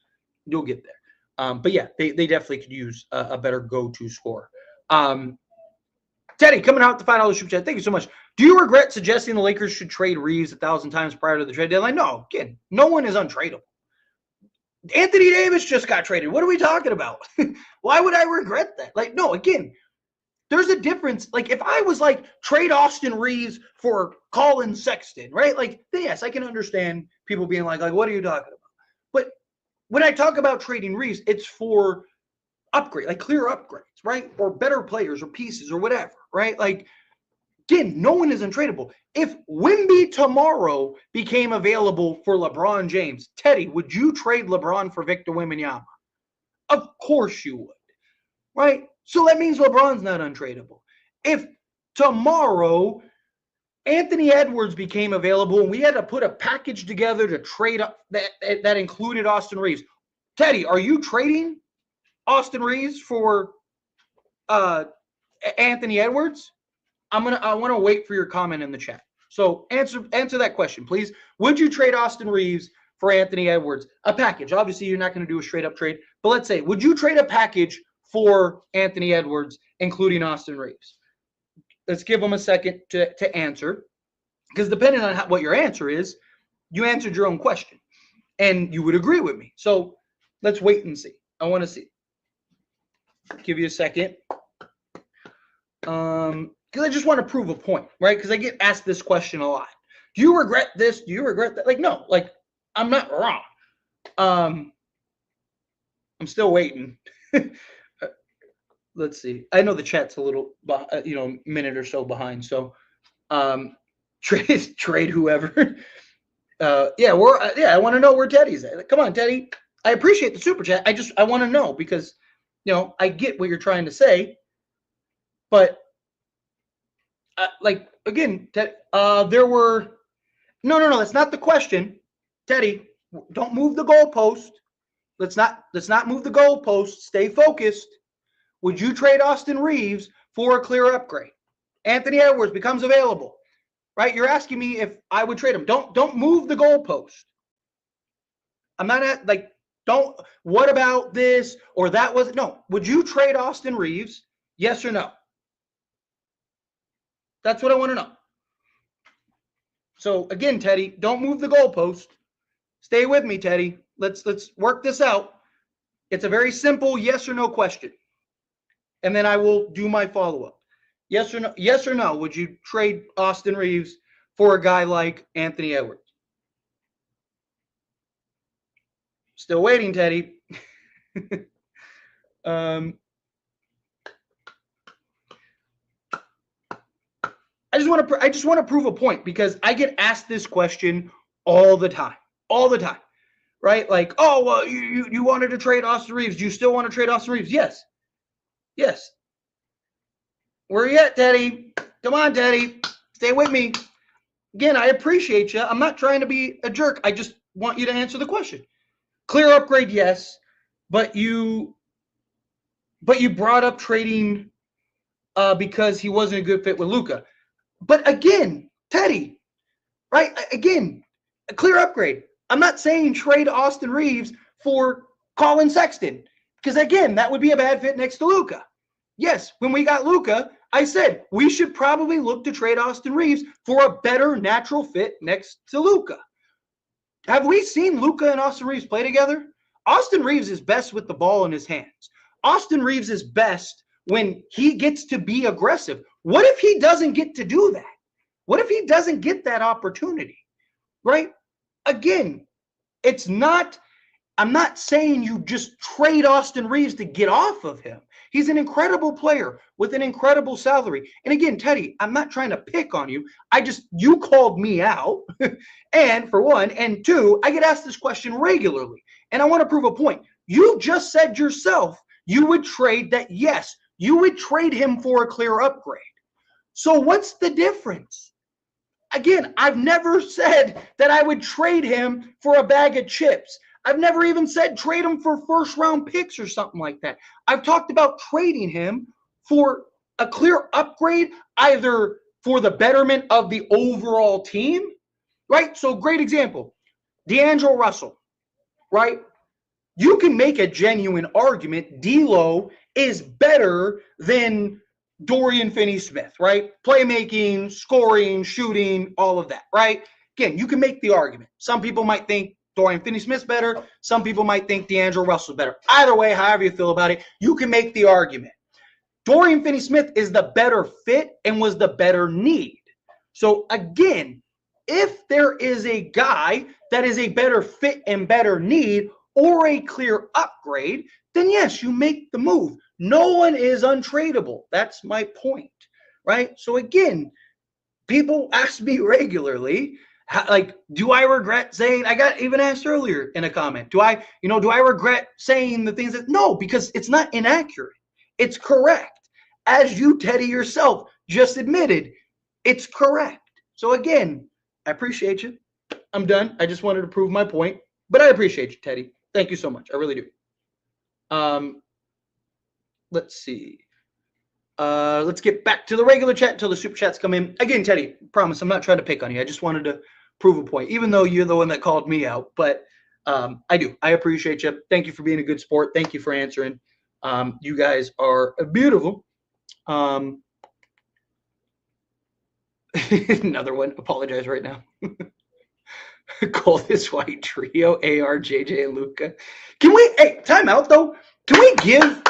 You'll get there. But yeah, they definitely could use a better go-to scorer. Teddy coming out with the $5 super chat. Thank you so much. Do you regret suggesting the Lakers should trade Reaves 1,000 times prior to the trade deadline? No, again, no one is untradeable. Anthony Davis just got traded. What are we talking about? Why would I regret that? Like, no, again, there's a difference. Like, if I was like, trade Austin Reaves for Colin Sexton, right? Like, then yes, I can understand people being like, what are you talking about? But when I talk about trading Reaves, it's for upgrade, like clear upgrades, right? Or better players or pieces or whatever, right? Like, again, no one is untradeable. If Wemby tomorrow became available for LeBron James, Teddy, would you trade LeBron for Victor Wembanyama? Of course you would, right? So that means LeBron's not untradeable. If tomorrow Anthony Edwards became available and we had to put a package together to trade up that included Austin Reaves, Teddy, are you trading Austin Reaves for Anthony Edwards? I want to wait for your comment in the chat. So answer that question, please. Would you trade Austin Reaves for Anthony Edwards? A package. Obviously, you're not going to do a straight up trade, but let's say, would you trade a package for Anthony Edwards, including Austin Reaves? Let's give them a second to answer, because depending on what your answer is, you answered your own question, and you would agree with me. So let's wait and see. I want to see. Give you a second. Because I just want to prove a point, right? Because I get asked this question a lot. Do you regret this? Do you regret that? Like, no, like, I'm not wrong. I'm still waiting. Let's see. I know the chat's a little, minute or so behind. So, trade whoever. I want to know where Teddy's at. Come on, Teddy. I appreciate the super chat. I want to know because, I get what you're trying to say, but again, there were no, that's not the question. Teddy, don't move the goalpost. Let's not move the goalpost. Stay focused. Would you trade Austin Reaves for a clear upgrade? Anthony Edwards becomes available, right? You're asking me if I would trade him. Don't move the goalpost. I'm not what about this or that was no. Would you trade Austin Reaves? Yes or no? That's what I want to know. So again, Teddy, don't move the goalpost. Stay with me, Teddy. Let's work this out. It's a very simple yes or no question. And then I will do my follow-up. Yes or no? Yes or no? Would you trade Austin Reaves for a guy like Anthony Edwards? Still waiting, Teddy. I just want to prove a point because I get asked this question all the time, right? Like, oh, well, you wanted to trade Austin Reaves. Do you still want to trade Austin Reaves? Yes. Where are you at, Teddy? Come on, Teddy. Stay with me. Again, I appreciate you. I'm not trying to be a jerk. I just want you to answer the question. Clear upgrade, yes, but you brought up trading because he wasn't a good fit with Luka. But again, Teddy, right? Again, a clear upgrade. I'm not saying trade Austin Reaves for Colin Sexton, because again, that would be a bad fit next to Luka. Yes, when we got Luka, I said we should probably look to trade Austin Reaves for a better natural fit next to Luka. Have we seen Luka and Austin Reaves play together? Austin Reaves is best with the ball in his hands. Austin Reaves is best when he gets to be aggressive. What if he doesn't get to do that? What if he doesn't get that opportunity? Right? Again, I'm not saying you just trade Austin Reaves to get off of him. He's an incredible player with an incredible salary. And again, Teddy, I'm not trying to pick on you. You called me out. And for one, and two, I get asked this question regularly. And I want to prove a point. You just said yourself you would trade that, yes, you would trade him for a clear upgrade. So what's the difference? Again, I've never said that I would trade him for a bag of chips. I've never even said trade him for first round picks or something like that. I've talked about trading him for a clear upgrade, either for the betterment of the overall team, right? So, great example, D'Angelo Russell, right? You can make a genuine argument D'Lo is better than Dorian Finney-Smith, right? Playmaking, scoring, shooting, all of that, right? Again, you can make the argument. Some people might think Dorian Finney-Smith's better. Some people might think D'Angelo Russell's better. Either way, however you feel about it, you can make the argument. Dorian Finney-Smith is the better fit and was the better need. So again, if there is a guy that is a better fit and better need or a clear upgrade, then yes, you make the move. No one is untradeable. That's my point, right? So again, people ask me regularly, do I regret saying, I got even asked earlier in a comment, do I regret saying the things that, no, because it's not inaccurate. It's correct. As you, Teddy, yourself just admitted, it's correct. So again, I appreciate you. I'm done. I just wanted to prove my point, but I appreciate you, Teddy. Thank you so much. I really do. Let's see. Let's get back to the regular chat until the super chats come in. Again, Teddy, promise, I'm not trying to pick on you. I just wanted to prove a point, even though you're the one that called me out. But I do. I appreciate you. Thank you for being a good sport. Thank you for answering. You guys are beautiful. Another one. Apologize right now. Call this white trio, AR, JJ, and Luka. Can we, hey, time out though. Can we give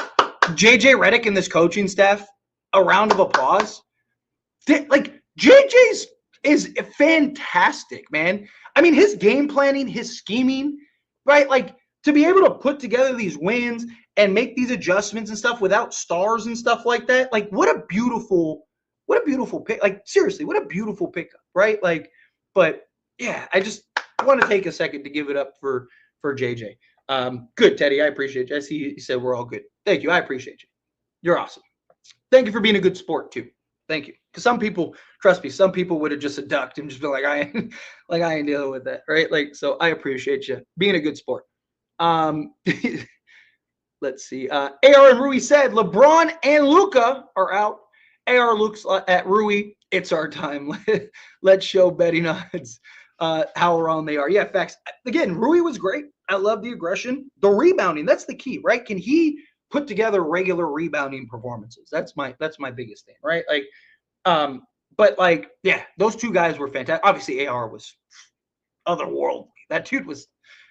JJ Redick and this coaching staff a round of applause? Like, JJ's is fantastic, man. I mean, his game planning, his scheming, right? Like, to be able to put together these wins and make these adjustments and stuff without stars and stuff like that. Like, what a beautiful pick. Like, seriously, what a beautiful pickup, right? Like, but yeah, I just want to take a second to give it up for JJ. Good, Teddy. I appreciate you. I see you said we're all good. Thank you. I appreciate you. You're awesome. Thank you for being a good sport too. Thank you. Because some people, trust me, some people would have just ducked and just been like, I ain't dealing with that, right? Like, so I appreciate you being a good sport. Let's see. AR and Rui said LeBron and Luka are out. AR looks at Rui. It's our time. Let's show betting odds how wrong they are. Yeah, facts. Again, Rui was great. I love the aggression. The rebounding, that's the key, right? Can he put together regular rebounding performances? That's my biggest thing, right? Like, but like, yeah, those two guys were fantastic. Obviously, AR was otherworldly. That dude was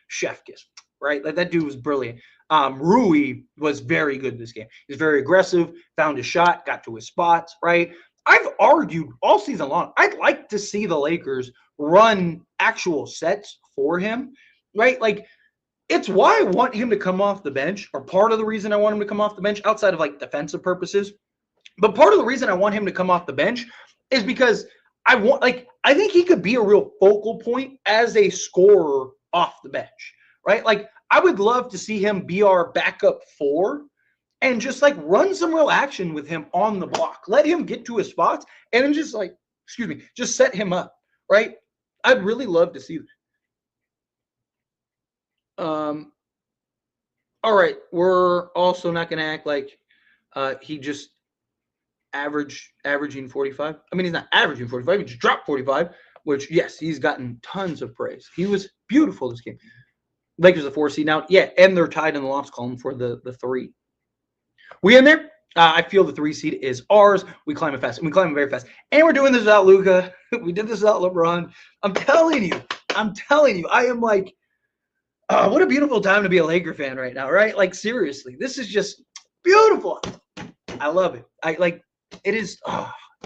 chef kiss, right? Like, that dude was brilliant. Rui was very good in this game. He's very aggressive, found his shot, got to his spots, right? I've argued all season long, I'd like to see the Lakers run actual sets for him, right? Like, it's why I want him to come off the bench, or part of the reason I want him to come off the bench outside of like defensive purposes. But part of the reason I want him to come off the bench is because I think he could be a real focal point as a scorer off the bench, right? Like, I would love to see him be our backup four and just like run some real action with him on the block. Let him get to his spots and then just like, just set him up, right? I'd really love to see that. All right, we're also not going to act like he just averaging 45. I mean, he's not averaging 45. He just dropped 45. which, yes, he's gotten tons of praise. He was beautiful this game. Lakers the 4 seed now. Yeah, and they're tied in the loss column for the 3. We in there? I feel the 3 seed is ours. We climb it fast. And we climb it very fast. And we're doing this without Luka. We did this without LeBron. I'm telling you. I am like, what a beautiful time to be a Laker fan right now, right? Like, seriously. This is just beautiful. I love it. It is,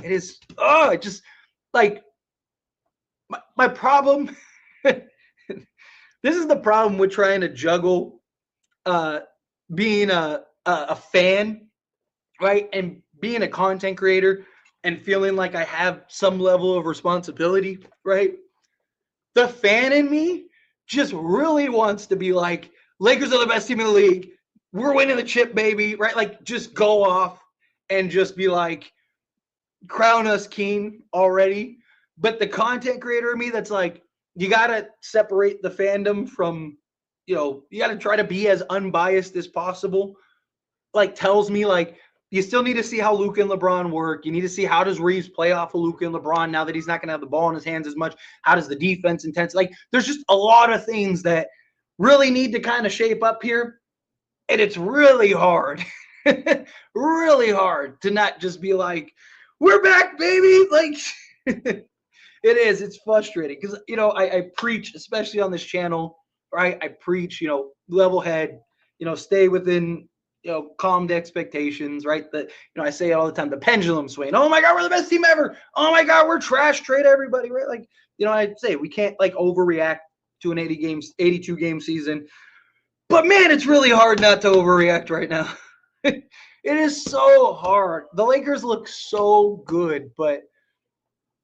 it just, like, my problem, this is the problem with trying to juggle being a fan, right, and being a content creator and feeling like I have some level of responsibility, right? The fan in me just really wants to be like, Lakers are the best team in the league. We're winning the chip, baby, right? Like, just go off and just be like, crown us king already. But the content creator in me that's like, you got to separate the fandom from, you got to try to be as unbiased as possible. Like, tells me, like, you still need to see how Luka and LeBron work. You need to see how does Reaves play off of Luka and LeBron now that he's not going to have the ball in his hands as much. How does the defense intense? Like, there's just a lot of things that really need to kind of shape up here. And it's really hard, really hard to not just be like, we're back, baby. Like, it is. It's frustrating because, I preach, especially on this channel, right? I preach, level head, stay within, calmed expectations, right? That, I say it all the time, the pendulum swing. Oh my God, we're the best team ever. Oh my God, we're trash, trade everybody, right? Like, I say we can't like overreact to an 82 game season. But man, it's really hard not to overreact right now. It is so hard. The Lakers look so good, but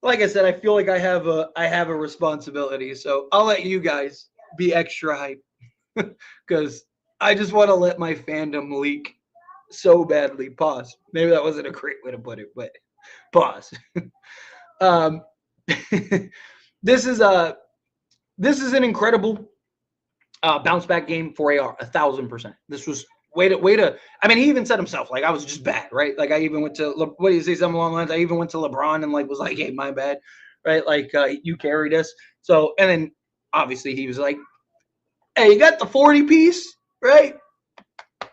like I said, I feel like I have a responsibility. So I'll let you guys be extra hype because I just want to let my fandom leak so badly. Pause. Maybe that wasn't a great way to put it, but pause. This is an incredible bounce back game for AR, 1,000%. This was way to. I mean, he even said himself, like, I was just bad, right? Like, I even went to what do you say? Something along the lines. I even went to LeBron and like was like, hey, my bad, right? Like, you carried us. So, and then obviously he was like, hey, you got the 40 piece, right?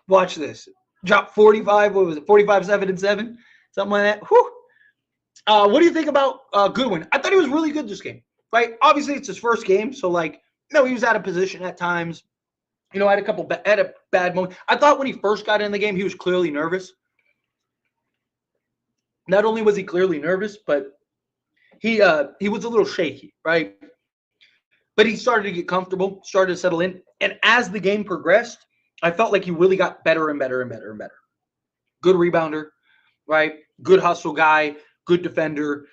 Watch this. Drop 45. What was it? 45, 7, and 7, something like that. Whew. What do you think about Goodwin? I thought he was really good this game, right? Obviously, it's his first game, so like, he was out of position at times. Had a bad moment. I thought when he first got in the game, he was clearly nervous. Not only was he clearly nervous, but he was a little shaky, right? But he started to get comfortable, started to settle in. And as the game progressed, I felt like he really got better and better and better and better. Good rebounder, right? Good hustle guy, good defender.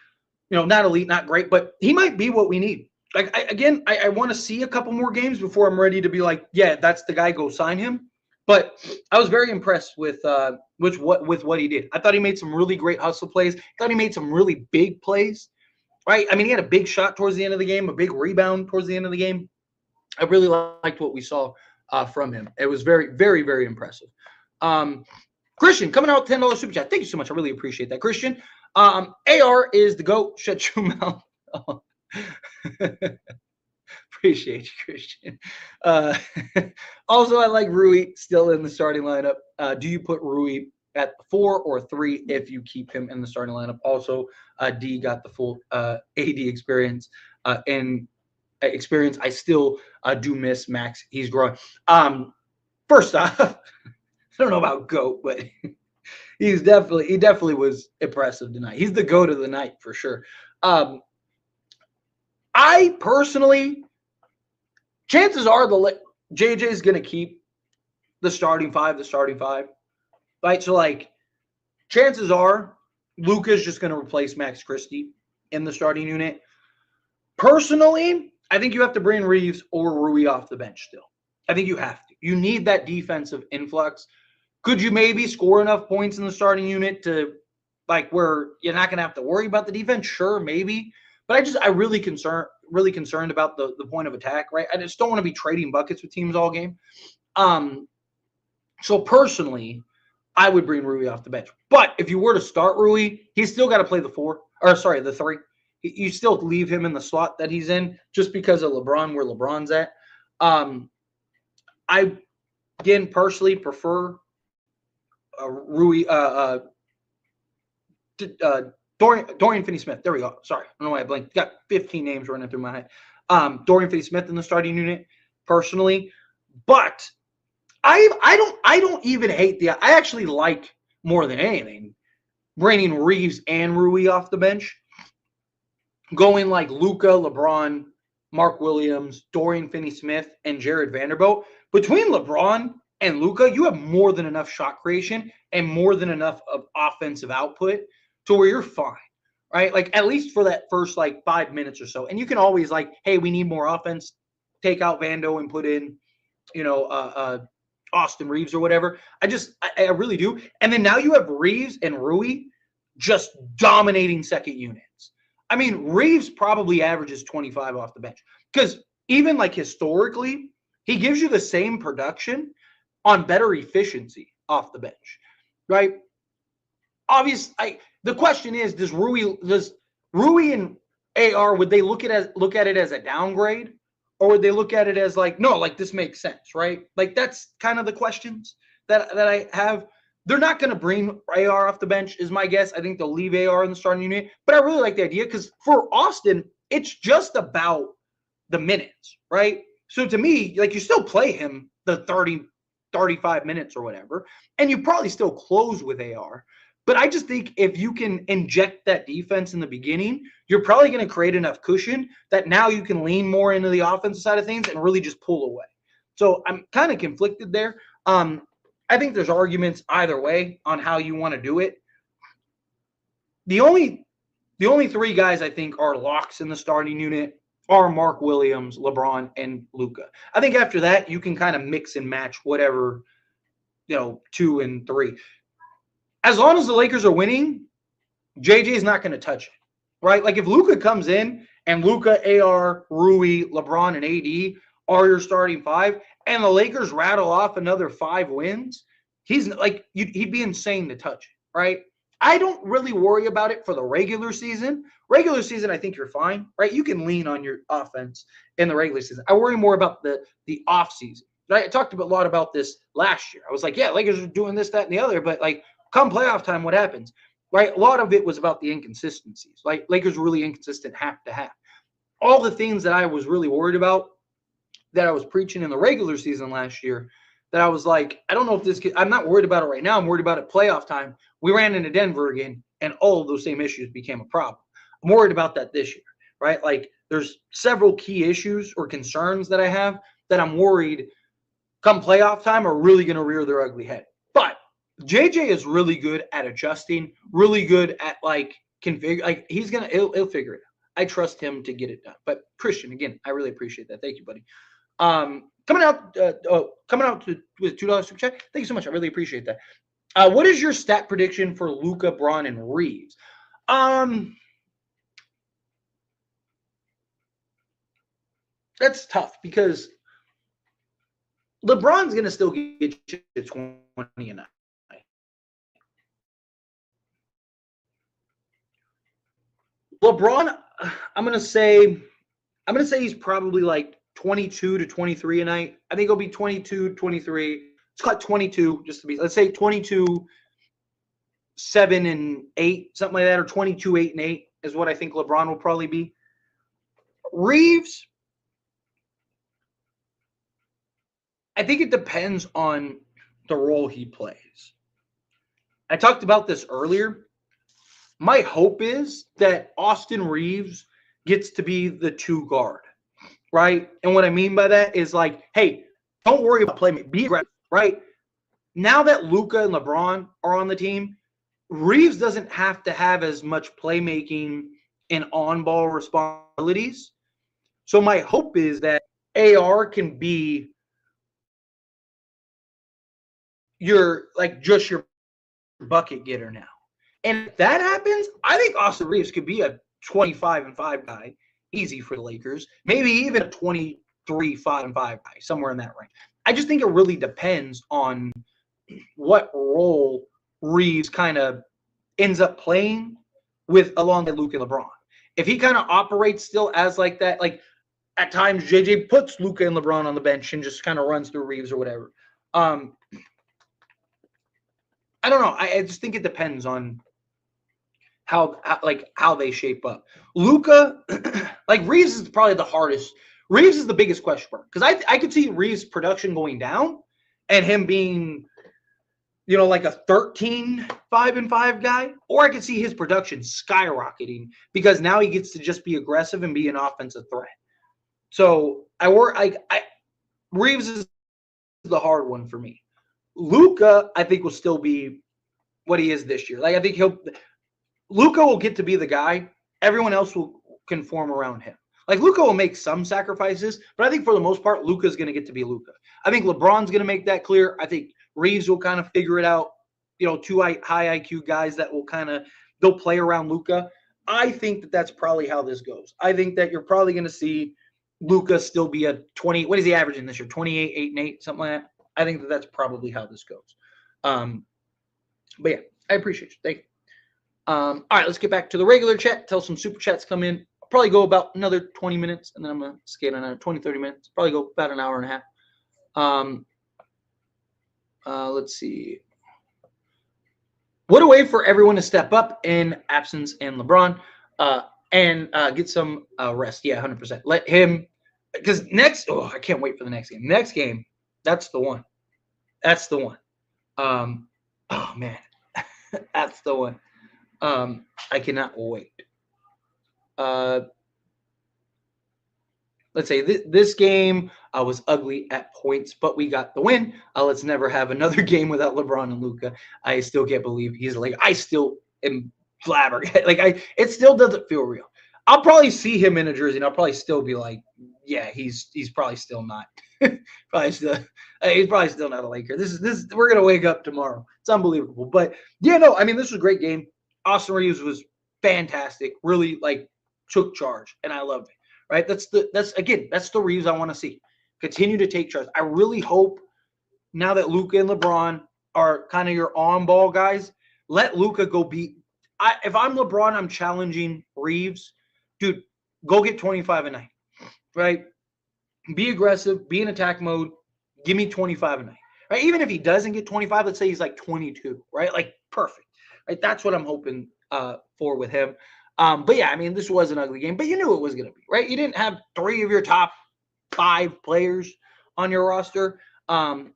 Not elite, not great, but he might be what we need. Like, I want to see a couple more games before I'm ready to be like, yeah, that's the guy, go sign him. But I was very impressed with what he did. I thought he made some really great hustle plays. I thought he made some really big plays, right? I mean, he had a big shot towards the end of the game, a big rebound towards the end of the game. I really liked what we saw from him. It was very, very, very impressive. Christian, coming out $10 super chat. Thank you so much. I really appreciate that, Christian. AR is the GOAT. Shut your mouth. Appreciate you, Christian. Also, I like Rui still in the starting lineup. Do you put Rui at 4 or 3 if you keep him in the starting lineup? Also, D got the full AD experience. I still do miss Max. He's growing. First off, I don't know about GOAT, but he definitely was impressive tonight. He's the GOAT of the night for sure. I personally, chances are JJ is going to keep the starting five, right? So, like, chances are Luka's just going to replace Max Christie in the starting unit. Personally, I think you have to bring Reaves or Rui off the bench still. I think you have to. You need that defensive influx. Could you maybe score enough points in the starting unit to, like, where you're not going to have to worry about the defense? Sure, maybe. But I'm really concerned about the point of attack, right? I just don't want to be trading buckets with teams all game. So personally, I would bring Rui off the bench. But if you were to start Rui, he's still got to play the 3. You still leave him in the slot that he's in just because of LeBron, where LeBron's at. I, again, personally prefer Rui, Dorian Finney-Smith. There we go. Sorry, I don't know why I blinked. Got 15 names running through my head. Dorian Finney-Smith in the starting unit, personally, but I don't even hate I actually like more than anything bringing Reaves and Rui off the bench, going like Luka, LeBron, Mark Williams, Dorian Finney-Smith, and Jared Vanderbilt. Between LeBron and Luka, you have more than enough shot creation and more than enough of offensive output to where you're fine, right? Like at least for that first like 5 minutes or so. And you can always like, hey, we need more offense. Take out Vando and put in, Austin Reaves or whatever. I really do. And then now you have Reaves and Rui just dominating second units. I mean, Reaves probably averages 25 off the bench because even like historically, he gives you the same production on better efficiency off the bench, right? Obviously, the question is, does Rui and AR, would they look at it as a downgrade, or would they look at it as like, no, like this makes sense, right? Like that's kind of the questions that I have. They're not going to bring AR off the bench, is my guess. I think they'll leave AR in the starting unit, but I really like the idea because for Austin, it's just about the minutes, right? So to me, like you still play him the 30, 35 minutes or whatever, and you probably still close with AR. But I just think if you can inject that defense in the beginning, you're probably going to create enough cushion that now you can lean more into the offensive side of things and really just pull away. So I'm kind of conflicted there. I think there's arguments either way on how you want to do it. The only three guys I think are locks in the starting unit are Mark Williams, LeBron, and Luka. I think after that, you can kind of mix and match whatever, 2 and 3. As long as the Lakers are winning, JJ is not going to touch it, right? Like if Luka comes in and Luka, AR, Rui, LeBron, and AD are your starting 5, and the Lakers rattle off another 5 wins, he's like he'd be insane to touch it, right? I don't really worry about it for the regular season. Regular season, I think you're fine, right? You can lean on your offense in the regular season. I worry more about the off season. Right? I talked a lot about this last year. I was like, yeah, Lakers are doing this, that, and the other, but like come playoff time, what happens? Right? A lot of it was about the inconsistencies. Like Lakers were really inconsistent half to half. All the things that I was really worried about that I was preaching in the regular season last year, that I was like, I don't know if this – I'm not worried about it right now. I'm worried about it playoff time. We ran into Denver again, and all of those same issues became a problem. I'm worried about that this year, right? Like there's several key issues or concerns that I have that I'm worried come playoff time are really going to rear their ugly head. But JJ is really good at adjusting, really good at like configure. Like he'll figure it out. I trust him to get it done. But Christian, again, I really appreciate that. Thank you, buddy. Coming out with $2 super chat. Thank you so much. I really appreciate that. What is your stat prediction for Luka, Braun, and Reaves? That's tough because LeBron's going to still get you 20 a night. LeBron, I'm going to say he's probably like 22 to 23 a night. I think it'll be 22, 23. Let's call it 22 just to be, let's say 22, 7 and 8, something like that, or 22, 8 and 8 is what I think LeBron will probably be. Reaves, I think it depends on the role he plays. I talked about this earlier. My hope is that Austin Reaves gets to be the 2 guard, right? And what I mean by that is like, hey, don't worry about playmaking. Be aggressive, right? Now that Luka and LeBron are on the team, Reaves doesn't have to have as much playmaking and on-ball responsibilities. So my hope is that AR can be just your bucket getter now. And if that happens, I think Austin Reaves could be a 25-5 guy, easy for the Lakers. Maybe even a 23-5 guy, somewhere in that range. I just think it really depends on what role Reaves kind of ends up playing with along with Luka and LeBron. if he kind of operates still as like that, like at times JJ puts Luka and LeBron on the bench and just kind of runs through Reaves or whatever. I don't know. I just think it depends on how they shape up. Luka, like Reaves is probably the hardest. Reaves is the biggest question mark because I could see Reaves' production going down and him being, like a 13-5-5 guy, or I could see his production skyrocketing because now he gets to just be aggressive and be an offensive threat. So Reaves is the hard one for me. Luka, I think, will still be what he is this year. Like I think Luka will get to be the guy. Everyone else will conform around him. Like Luka will make some sacrifices, but I think for the most part, Luka is going to get to be Luka. I think LeBron's going to make that clear. I think Reaves will kind of figure it out. Two high IQ guys that will they'll play around Luka. I think that that's probably how this goes. I think that you're probably going to see Luka still be a 20. What is he averaging this year? 28, 8, and 8, something like that. I think that that's probably how this goes. But yeah, I appreciate you. Thank you. All right, let's get back to the regular chat. Tell some super chats come in. I'll probably go about another 20 minutes, and then I'm going to skate another 20, 30 minutes. Probably go about an hour and a half. Let's see. What a way for everyone to step up in absence and LeBron and get some rest. Yeah, 100%. Let him – because I can't wait for the next game. Next game, that's the one. That's the one. Oh, man. That's the one. I cannot wait. Let's say this game was ugly at points, but we got the win. Let's never have another game without LeBron and Luka. I still can't believe he's like. I still am flabbergasted. It still doesn't feel real. I'll probably see him in a jersey, and I'll probably still be like, yeah, he's probably still not. He's probably still not a Laker. This. We're gonna wake up tomorrow. It's unbelievable. But yeah, no, I mean, this was a great game. Austin Reaves was fantastic. Really took charge, and I loved it. Right? That's the Reaves I want to see. Continue to take charge. I really hope now that Luka and LeBron are kind of your on-ball guys, let Luka go beat. If I'm LeBron, I'm challenging Reaves. Dude, go get 25 a night. Right? Be aggressive. Be in attack mode. Give me 25 a night. Right? Even if he doesn't get 25, let's say he's like 22. Right? Perfect. Right? That's what I'm hoping for with him. But yeah, I mean, this was an ugly game, but you knew it was going to be, right? You didn't have 3 of your top 5 players on your roster. So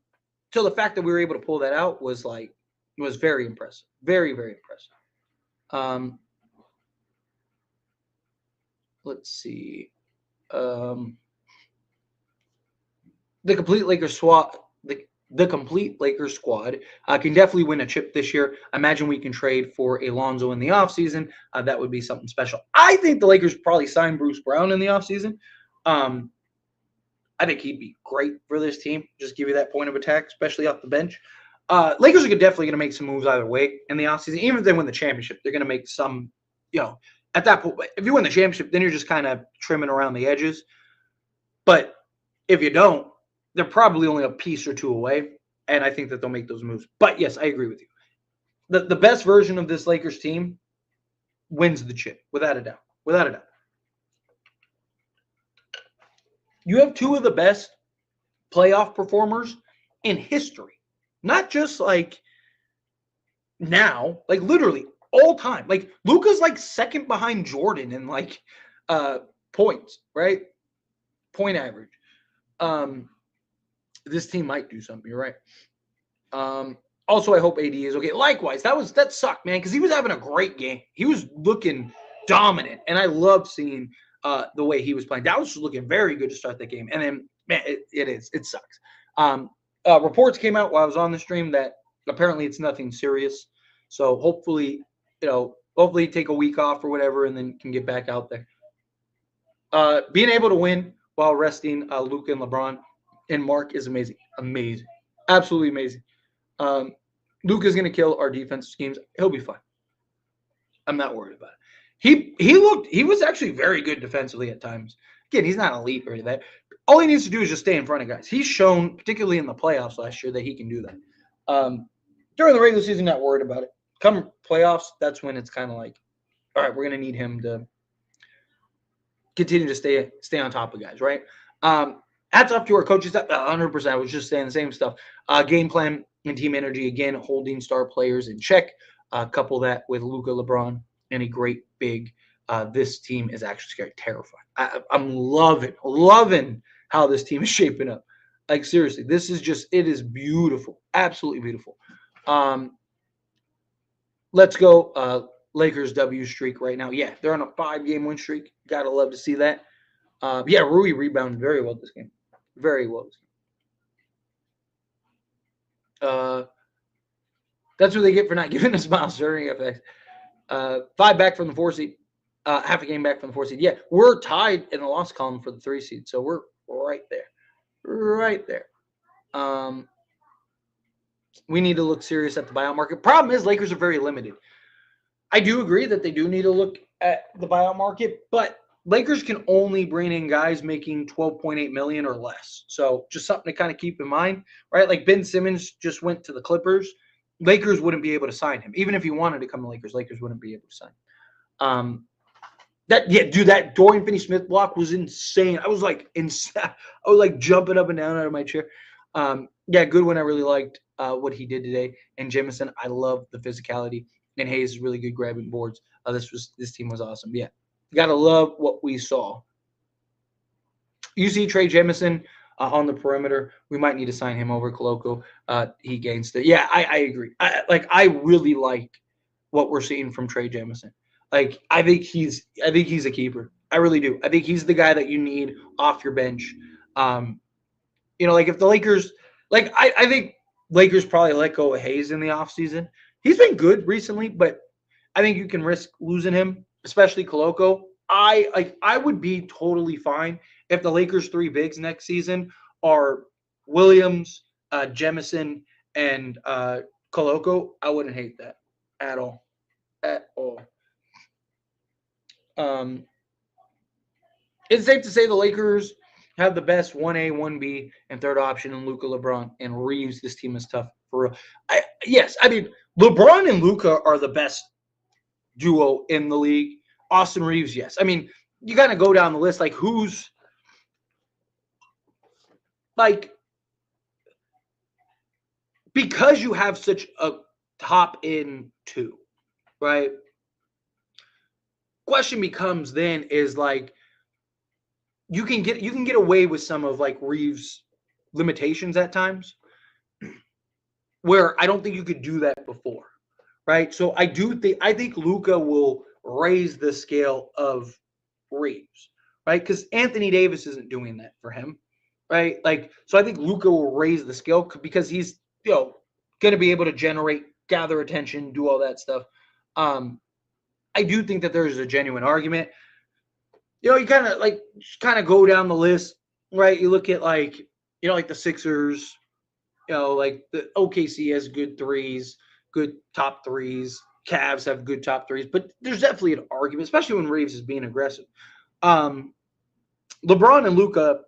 the fact that we were able to pull that out was very impressive. Very, very impressive. Let's see. The complete Lakers squad. The complete Lakers squad can definitely win a chip this year. Imagine we can trade for Alonzo in the offseason. That would be something special. I think the Lakers probably sign Bruce Brown in the offseason. I think he'd be great for this team. Just give you that point of attack, especially off the bench. Lakers are definitely going to make some moves either way in the offseason. Even if they win the championship, they're going to make some, at that point, if you win the championship, then you're just kind of trimming around the edges. But if you don't, they're probably only a piece or 2 away, and I think that they'll make those moves. But, yes, I agree with you. The best version of this Lakers team wins the chip, without a doubt. Without a doubt. You have 2 of the best playoff performers in history. Not just, now. Literally, all time. Luka's, second behind Jordan in, points, right? Point average. This team might do something. You're right. Also, I hope AD is okay. Likewise, that sucked, man, because he was having a great game. He was looking dominant, and I loved seeing the way he was playing. That was just looking very good to start the game. And then, man, it sucks. Reports came out while I was on the stream that apparently it's nothing serious. So hopefully take a week off or whatever, and then can get back out there. Being able to win while resting Luka and LeBron and Mark is amazing. Amazing. Absolutely amazing. Luka's going to kill our defensive schemes. He'll be fine. I'm not worried about it. He was actually very good defensively at times. Again, he's not elite or anything. All he needs to do is just stay in front of guys. He's shown, particularly in the playoffs last year, that he can do that. During the regular season, not worried about it. Come playoffs, that's when it's kind of like, all right, we're going to need him to continue to stay on top of guys, right? Hats off to our coaches. 100%. I was just saying the same stuff. Game plan and team energy, again, holding star players in check. Couple that with Luka, LeBron, and a great big. This team is actually scary, terrifying. I'm loving how this team is shaping up. Like, seriously, this is just, it is beautiful. Absolutely beautiful. Let's go. Lakers W streak right now. Yeah, they're on a 5-game win streak. Gotta love to see that. Yeah, Rui rebounded very well this game. Very well this game. That's what they get for not giving us Miles Turner effects. 5 back from the 4 seed. Half a game back from the 4 seed. Yeah, we're tied in the loss column for the 3 seed, so we're right there. Right there. We need to look serious at the buyout market. Problem is, Lakers are very limited. I do agree that they do need to look at the buyout market, but Lakers can only bring in guys making $12.8 million or less. So just something to kind of keep in mind, right? Like Ben Simmons just went to the Clippers. Lakers wouldn't be able to sign him. Even if he wanted to come to Lakers wouldn't be able to sign him. That Dorian Finney-Smith block was insane. I was like jumping up and down out of my chair. Goodwin, I really liked what he did today. And Jamison, I love the physicality. And Hayes is really good grabbing boards. This team was awesome. Yeah, gotta love what we saw. You see Trey Jamison on the perimeter. We might need to sign him over Koloko. He gains it. Yeah, I agree. I really like what we're seeing from Trey Jamison. Like, I think he's a keeper. I really do. I think he's the guy that you need off your bench. Like if the Lakers, I think Lakers probably let go of Hayes in the offseason. He's been good recently, but I think you can risk losing him, especially Koloko. I would be totally fine if the Lakers' 3 bigs next season are Williams, Jemison, and Koloko. I wouldn't hate that at all. At all. It's safe to say the Lakers have the best 1A, 1B, and third option in Luka, LeBron, and Reaves. This team is tough for real. Yes, I mean, LeBron and Luka are the best duo in the league. Austin Reaves, yes. I mean, you got to go down the list. Like, who's because you have such a top in 2, right? Question becomes then is you can get away with some of Reeves' limitations at times, where I don't think you could do that before, right? So I think Luka will raise the scale of Reeves, right? Because Anthony Davis isn't doing that for him, right? So I think Luka will raise the scale because he's going to be able to gather attention, do all that stuff. I do think that there's a genuine argument. You kind of go down the list, right? You look at the Sixers, the OKC has good threes, good top threes. Cavs have good top threes, but there's definitely an argument, especially when Reeves is being aggressive. LeBron and Luka,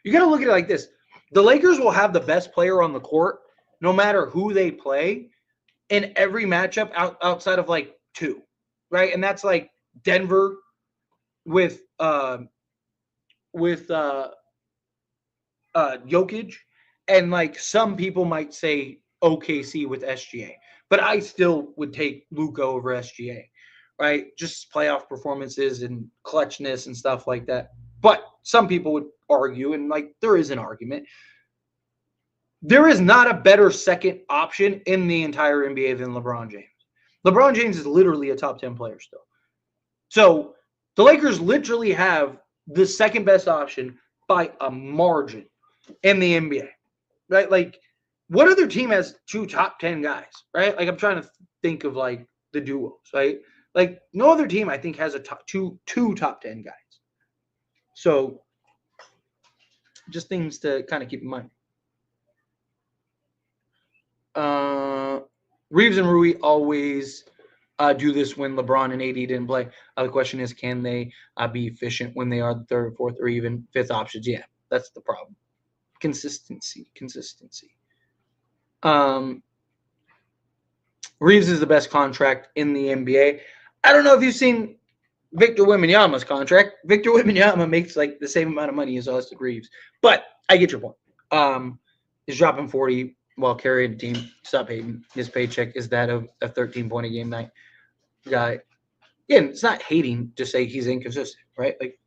you got to look at it like this. The Lakers will have the best player on the court no matter who they play in every matchup outside of 2. Right, and that's Denver with Jokic, and some people might say OKC with SGA, but I still would take Luka over SGA, right? Just playoff performances and clutchness and stuff like that. But some people would argue, and there is an argument. There is not a better second option in the entire NBA than LeBron James. LeBron James is literally a top 10 player still. So the Lakers literally have the second best option by a margin in the NBA, right? What other team has 2 top 10 guys, right? I'm trying to think of the duos, right? No other team I think has a two top 10 guys. So just things to kind of keep in mind. Reeves and Rui always do this when LeBron and AD didn't play. The question is, can they be efficient when they are the 3rd, 4th, or even 5th options? Yeah, that's the problem. Consistency. Reeves is the best contract in the NBA. I don't know if you've seen Victor Wembanyama's contract. Victor Wembanyama makes like the same amount of money as Austin Reaves. But I get your point. He's dropping 40 while carrying the team. Stop hating. His paycheck is that of a 13-point a game night guy. Again, it's not hating to say he's inconsistent, right? Like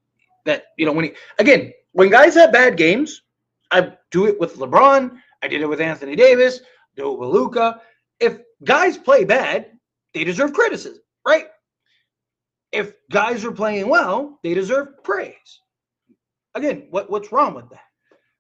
that, when guys have bad games, I do it with LeBron. I did it with Anthony Davis. Do it with Luka. If guys play bad, they deserve criticism, right? If guys are playing well, they deserve praise. Again, what's wrong with that?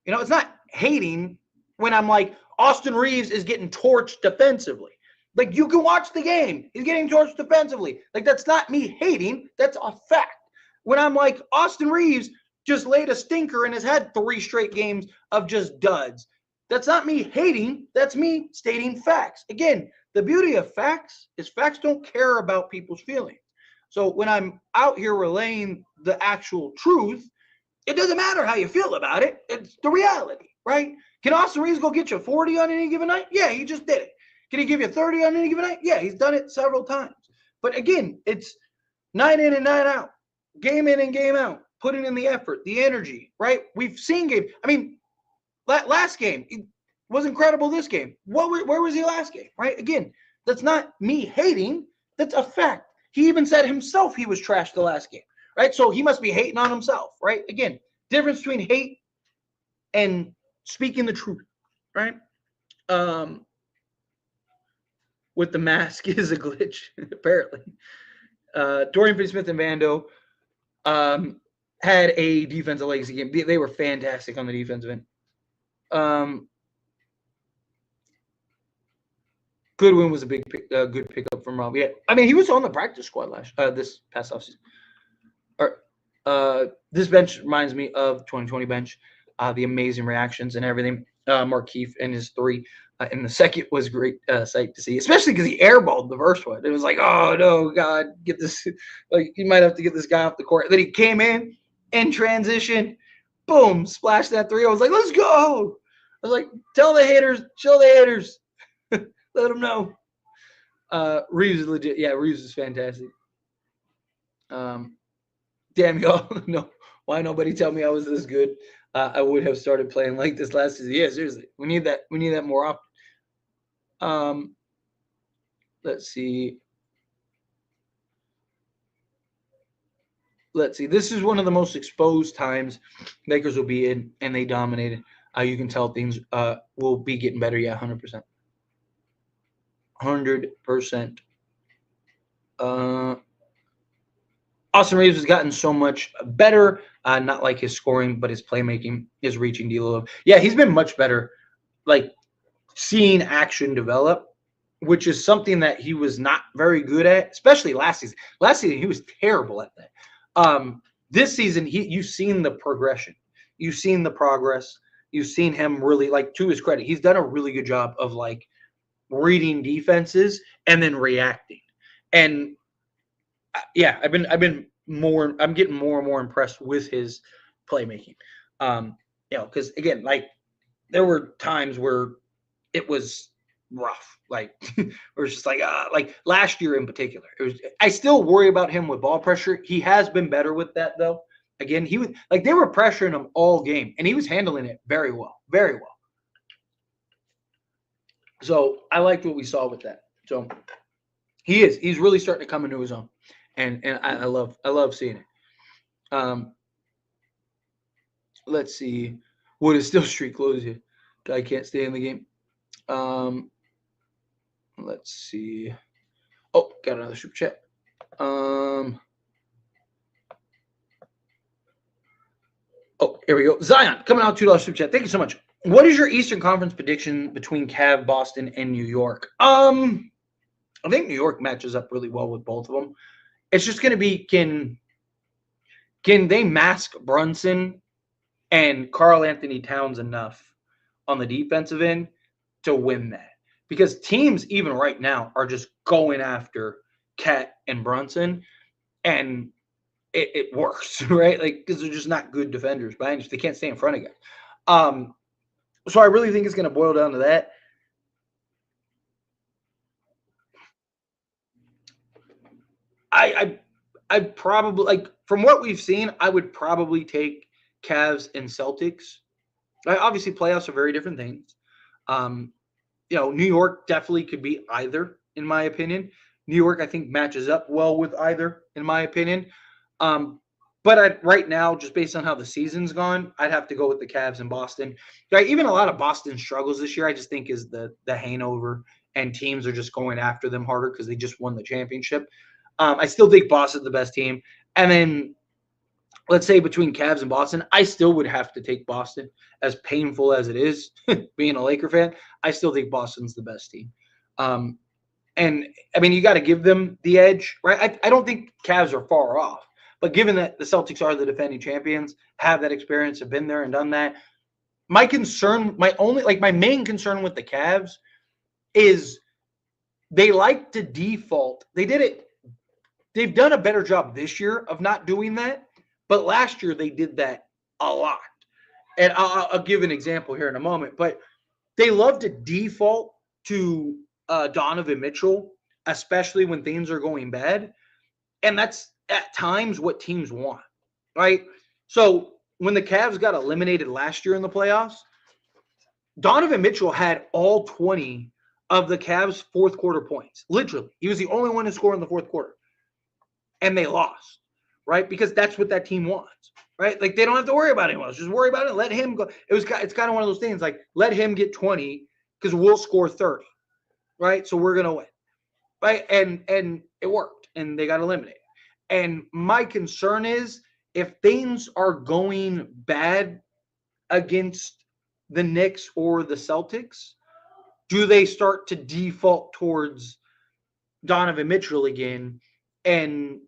It's not hating when I'm like, Austin Reaves is getting torched defensively. Like, you can watch the game. He's getting torched defensively. Like, that's not me hating. That's a fact. When I'm like, Austin Reaves just laid a stinker and has had 3 straight games of just duds. That's not me hating. That's me stating facts. Again, the beauty of facts is facts don't care about people's feelings. So when I'm out here relaying the actual truth, it doesn't matter how you feel about it. It's the reality, right? Can Austin Reaves go get you 40 on any given night? Yeah, he just did it. Can he give you 30 on any given night? Yeah, he's done it several times. But again, it's night in and night out, game in and game out, putting in the effort, the energy, right? We've seen games. I mean, last game, it was incredible this game. Where was he last game, right? Again, that's not me hating. That's a fact. He even said himself he was trashed the last game, right? So he must be hating on himself, right? Again, difference between hate and speaking the truth, right? With the mask is a glitch, apparently. Dorian Finney-Smith and Vando had a defensive legacy game. They were fantastic on the defensive end. Goodwin was a good pickup from Rob. Yeah, I mean, he was on the practice squad this past offseason. This bench reminds me of 2020 bench. The amazing reactions and everything. Markeith and his 3. And the second was great sight to see, especially because he airballed the first one. It was like, oh, no, God, get this. Like, you might have to get this guy off the court. Then he came in transition, boom, splashed that 3. I was like, let's go. I was like, tell the haters, show the haters. Let them know. Reaves is legit. Yeah, Reaves is fantastic. Damn, y'all. No, why nobody tell me I was this good? I would have started playing like this last season. Yeah, seriously. We need that. We need that more often. Let's see. This is one of the most exposed times Lakers will be in, and they dominated. You can tell things will be getting better. Yeah, 100%. 100%. Austin Reaves has gotten so much better. Not like his scoring, but his playmaking, his reaching deal. Yeah, he's been much better. Like, seeing action develop, which is something that he was not very good at, especially last season. Last season, he was terrible at that. This season, you've seen the progression. You've seen the progress. You've seen him really, like, to his credit, he's done a really good job of, like, reading defenses and then reacting. And yeah, I'm getting more and more impressed with his playmaking. Because again, like, there were times where it was rough. Like, it was just like last year in particular. I still worry about him with ball pressure. He has been better with that though. Again, he was like, they were pressuring him all game, and he was handling it very well, very well. So I liked what we saw with that. So he's really starting to come into his own, and I love seeing it. Let's see. Wood is still street closed here. Guy can't stay in the game. Let's see. Oh, got another super chat. Oh, here we go. Zion coming out $2 super chat. Thank you so much. What is your Eastern Conference prediction between Cav, Boston, and New York? I think New York matches up really well with both of them. It's just going to be can they mask Brunson and Karl Anthony Towns enough on the defensive end to win that? Because teams even right now are just going after Cat and Brunson, and it works, right? Like, because they're just not good defenders by any stretch. They can't stay in front of guys. So I really think it's going to boil down to that. I I'd probably, like, from what we've seen, I would probably take Cavs and Celtics. Obviously, playoffs are very different things. New York definitely could be either, in my opinion. New York, I think, matches up well with either, in my opinion. But right now, just based on how the season's gone, I'd have to go with the Cavs in Boston. Even a lot of Boston struggles this year, I just think is the hangover, and teams are just going after them harder because they just won the championship. I still think Boston's the best team. And then let's say between Cavs and Boston, I still would have to take Boston, as painful as it is being a Laker fan. I still think Boston's the best team. And I mean, you got to give them the edge, right? I don't think Cavs are far off, but given that the Celtics are the defending champions, have that experience, have been there and done that. My main concern with the Cavs is they like to default. They've done a better job this year of not doing that, but last year they did that a lot. And I'll give an example here in a moment, but they love to default to Donovan Mitchell, especially when things are going bad. And that's at times what teams want, right? So when the Cavs got eliminated last year in the playoffs, Donovan Mitchell had all 20 of the Cavs' fourth quarter points. Literally. He was the only one to score in the fourth quarter. And they lost, right? Because that's what that team wants, right? Like, they don't have to worry about anyone else. Just worry about it. Let him go. It's kind of one of those things, like, let him get 20 because we'll score 30, right? So we're going to win, right? And it worked, and they got eliminated. And my concern is if things are going bad against the Knicks or the Celtics, do they start to default towards Donovan Mitchell again? And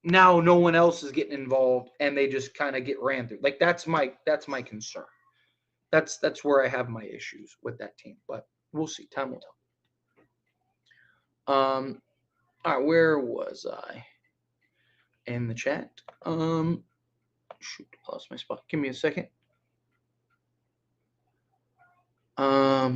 now no one else is getting involved, and they just kind of get ran through. Like, that's my concern. That's where I have my issues with that team. But we'll see. Time will tell. All right, where was I in the chat? Shoot, I lost my spot. Give me a second. How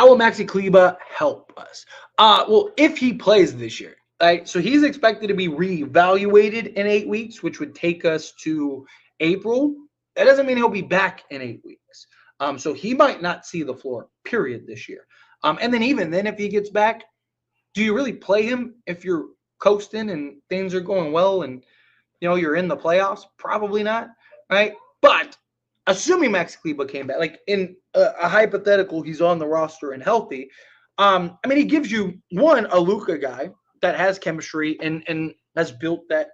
will Maxi Kleber help us? Well, if he plays this year, right? So he's expected to be reevaluated in 8 weeks, which would take us to April. That doesn't mean he'll be back in 8 weeks. So he might not see the floor, period, this year. And then even then, if he gets back, do you really play him if you're coasting and things are going well and you're in the playoffs? Probably not, right? But assuming Max Kleber came back, like in a hypothetical, he's on the roster and healthy. I mean, he gives you a Luka guy that has chemistry and has built that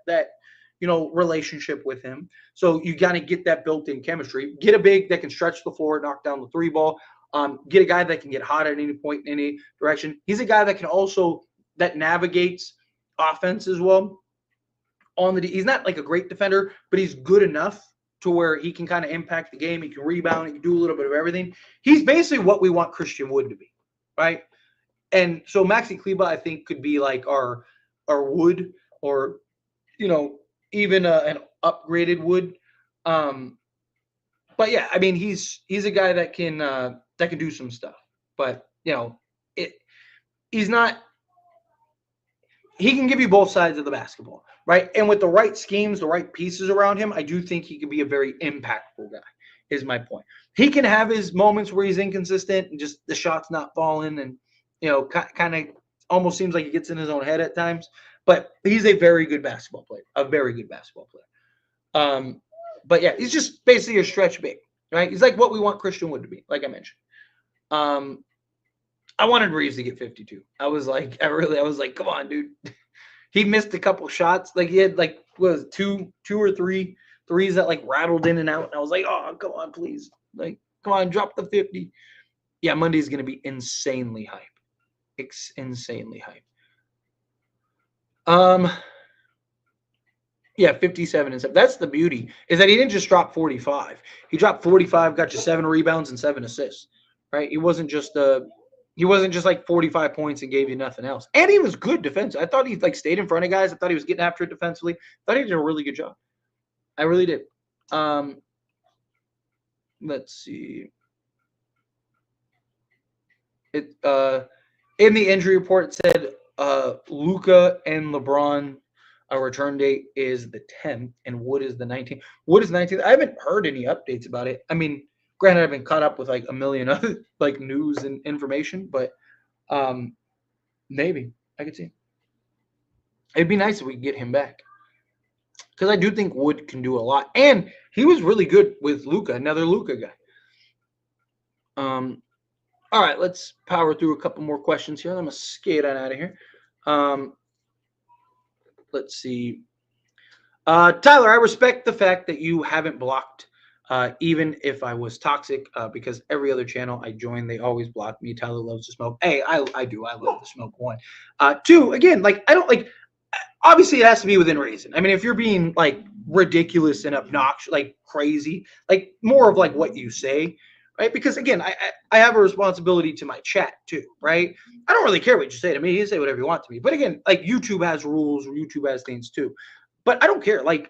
relationship with him. So you got to get that built-in chemistry. Get a big that can stretch the floor, knock down the three ball. Get a guy that can get hot at any point in any direction. He's a guy that can also that navigates offense as well. He's not like a great defender, but he's good enough to where he can kind of impact the game. He can rebound. He can do a little bit of everything. He's basically what we want Christian Wood to be, right? And so Maxi Kleber, I think, could be like our Wood, or even an upgraded Wood. But yeah, I mean, he's a guy that can do some stuff. But he's not. He can give you both sides of the basketball, right? And with the right schemes, the right pieces around him, I do think he can be a very impactful guy, is my point. He can have his moments where he's inconsistent and just the shot's not falling, and kind of almost seems like he gets in his own head at times. But he's a very good basketball player, But yeah, he's just basically a stretch big, right? He's like what we want Christian Wood to be, like I mentioned. I wanted Reaves to get 52. I was like, come on, dude. He missed a couple shots. Like, he had two or three threes that like rattled in and out. And I was like, oh, come on, please. Like, come on, drop the 50. Yeah, Monday's going to be insanely hype. Insanely hype. Yeah, 57 and 7. That's the beauty, is that he didn't just drop 45. He dropped 45, got you 7 rebounds and 7 assists, right? He wasn't just like 45 points and gave you nothing else. And he was good defensively. I thought he stayed in front of guys. I thought he was getting after it defensively. I thought he did a really good job. I really did. Let's see. In the injury report, it said Luka and LeBron, return date is the 10th, and Wood is the 19th. Wood is 19th. I haven't heard any updates about it. I mean, granted, I've been caught up with like a million other like news and information, but maybe I could see. It'd be nice if we could get him back because I do think Wood can do a lot, and he was really good with Luka, another Luka guy. All right, let's power through a couple more questions here. I'm gonna skate on out of here. Let's see. Tyler, I respect the fact that you haven't blocked, even if I was toxic, because every other channel I join, they always block me. Tyler loves to smoke. Hey, I do. I love to smoke. One. Two, again, like I don't like. Obviously, it has to be within reason. I mean, if you're being like ridiculous and obnoxious, like crazy, like more of like what you say, right? Because again, I have a responsibility to my chat too, right? I don't really care what you say to me. You say whatever you want to me. But again, like YouTube has rules, YouTube has things too. But I don't care. Like,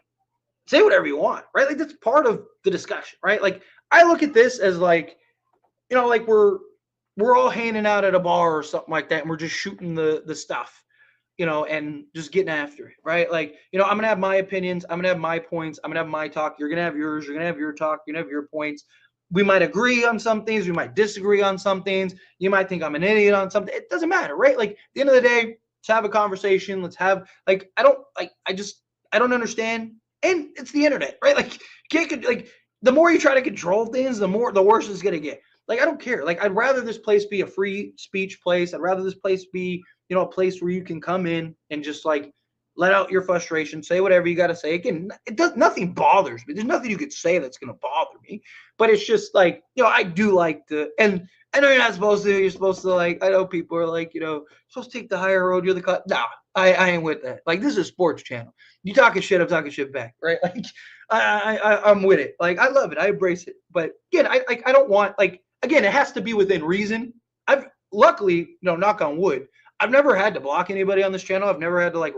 say whatever you want, right? Like that's part of the discussion, right? Like I look at this as like, like we're all hanging out at a bar or something like that, and we're just shooting the stuff, and just getting after it, right? Like, I'm gonna have my opinions, I'm gonna have my points, I'm gonna have my talk, you're gonna have yours, you're gonna have your talk, you're gonna have your points. We might agree on some things, we might disagree on some things, you might think I'm an idiot on something. It doesn't matter, right? Like at the end of the day, let's have a conversation. Let's have like I don't understand. And it's the internet, right? Like can't like the more you try to control things, the worse it's gonna get. Like I don't care. Like I'd rather this place be a free speech place. I'd rather this place be, a place where you can come in and just like let out your frustration, say whatever you got to say. Again, it does nothing bothers me. There's nothing you could say that's gonna bother me. But it's just like, I do like to, and I know you're not supposed to. You're supposed to like. I know people are like, you're supposed to take the higher road. You're the cut. Nah, I ain't with that. Like this is a sports channel. You talking shit, I'm talking shit back, right? Like I'm with it. Like I love it. I embrace it. But again, I don't want like again, it has to be within reason. I've luckily, knock on wood, I've never had to block anybody on this channel. I've never had to like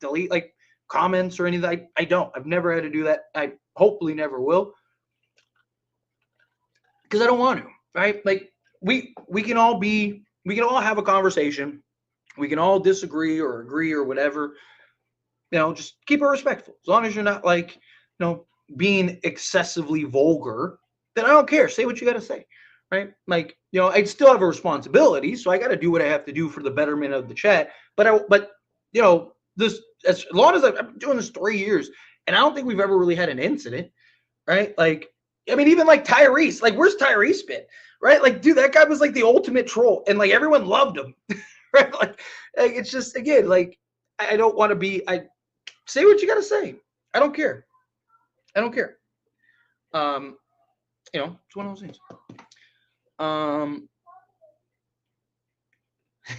delete like comments or anything. I don't. I've never had to do that. I hopefully never will. Because I don't want to, right? Like we can all have a conversation. We can all disagree or agree or whatever. Just keep it respectful. As long as you're not like, being excessively vulgar, then I don't care. Say what you got to say, right? Like, I still have a responsibility, so I got to do what I have to do for the betterment of the chat. But this as long as I've been doing this 3 years, and I don't think we've ever really had an incident, right? Like, I mean, even like Tyrese, like, where's Tyrese been, right? Like, dude, that guy was like the ultimate troll, and like everyone loved him, right? Like it's just again, like I don't want to be. I say what you got to say. I don't care. I don't care. It's one of those things.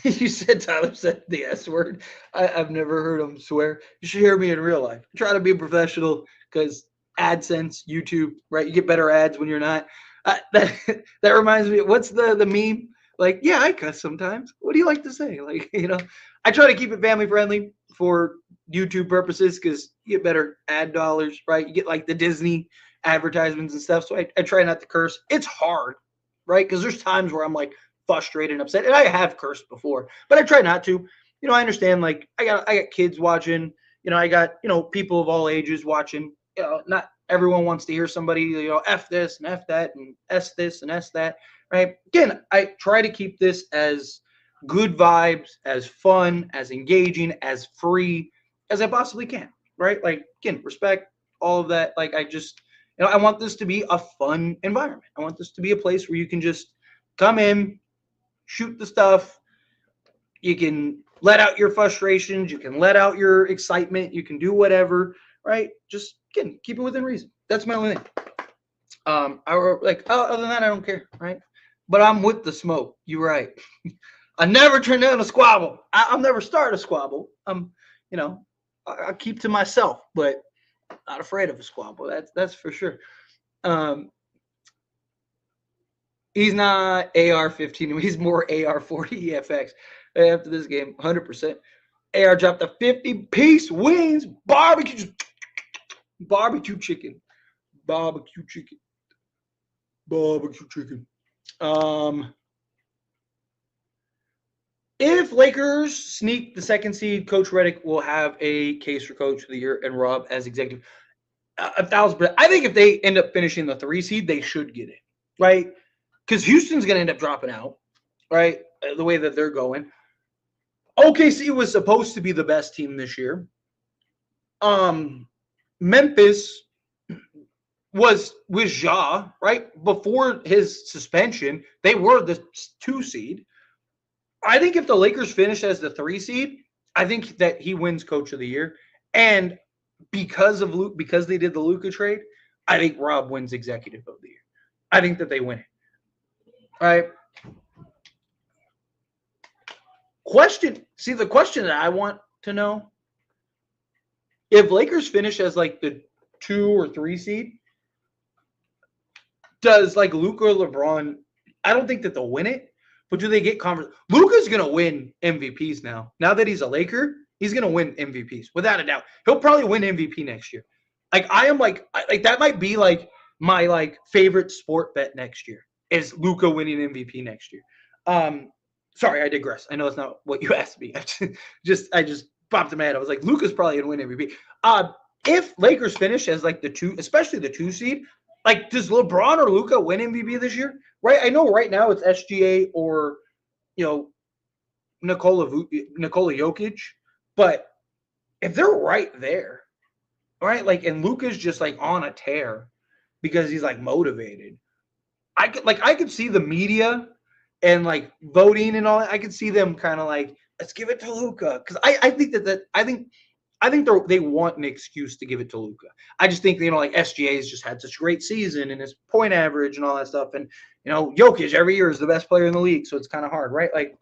You said Tyler said the S word. I've never heard him swear. You should hear me in real life. Try to be professional because AdSense, YouTube, right? You get better ads when you're not. That that reminds me. What's the meme? Like, yeah, I cuss sometimes. What do you like to say? Like, I try to keep it family friendly for YouTube purposes because you get better ad dollars, right? You get like the Disney advertisements and stuff. So I try not to curse. It's hard, right? Because there's times where I'm like frustrated and upset, and I have cursed before, but I try not to. I understand. Like I got kids watching. I got people of all ages watching. Not everyone wants to hear somebody F this and F that and S this and S that, right? Again, I try to keep this as good vibes, as fun, as engaging, as free as I possibly can, right? Like again, respect all of that. Like I just I want this to be a fun environment. I want this to be a place where you can just come in, shoot the stuff. You can let out your frustrations. You can let out your excitement. You can do whatever, right? Just again, keep it within reason. That's my only thing. Other than that, I don't care, right? But I'm with the smoke. You're right. I never turn down a squabble. I'll never start a squabble. I keep to myself, but not afraid of a squabble. That's for sure. He's not AR-15. He's more AR-40 EFX after this game, 100%. AR dropped a 50-piece wings barbecue chicken. Barbecue chicken. If Lakers sneak the second seed, Coach Redick will have a case for Coach of the Year and Rob as executive. 1,000%. I think if they end up finishing the 3 seed, they should get it, right? Because Houston's going to end up dropping out, right? The way that they're going. OKC was supposed to be the best team this year. Memphis was Ja, right? Before his suspension, they were the 2 seed. I think if the Lakers finish as the 3 seed, I think that he wins Coach of the Year. And because they did the Luka trade, I think Rob wins Executive of the Year. I think that they win it. All right. The question that I want to know, if Lakers finish as like the 2 or 3 seed, does like Luka or LeBron, I don't think that they'll win it, but do they get conference? Luka's going to win MVPs now. Now that he's a Laker, he's going to win MVPs without a doubt. He'll probably win MVP next year. Like I am like that might be like my like favorite sport bet next year is Luka winning MVP next year. Sorry, I digress. I know that's not what you asked me. I just popped in my head. I was like, Luka's probably gonna win MVP. If Lakers finish as like the 2, especially the 2 seed, like does LeBron or Luka win MVP this year? Right? I know right now it's SGA or Nikola Jokic, but if they're right there, right? Like, and Luka's just like on a tear because he's like motivated. I could see the media and like voting and all that. I could see them kind of like, let's give it to Luka, because I think they want an excuse to give it to Luka. I just think like SGA's just had such a great season and his point average and all that stuff, and Jokic every year is the best player in the league, so it's kind of hard, right? Like,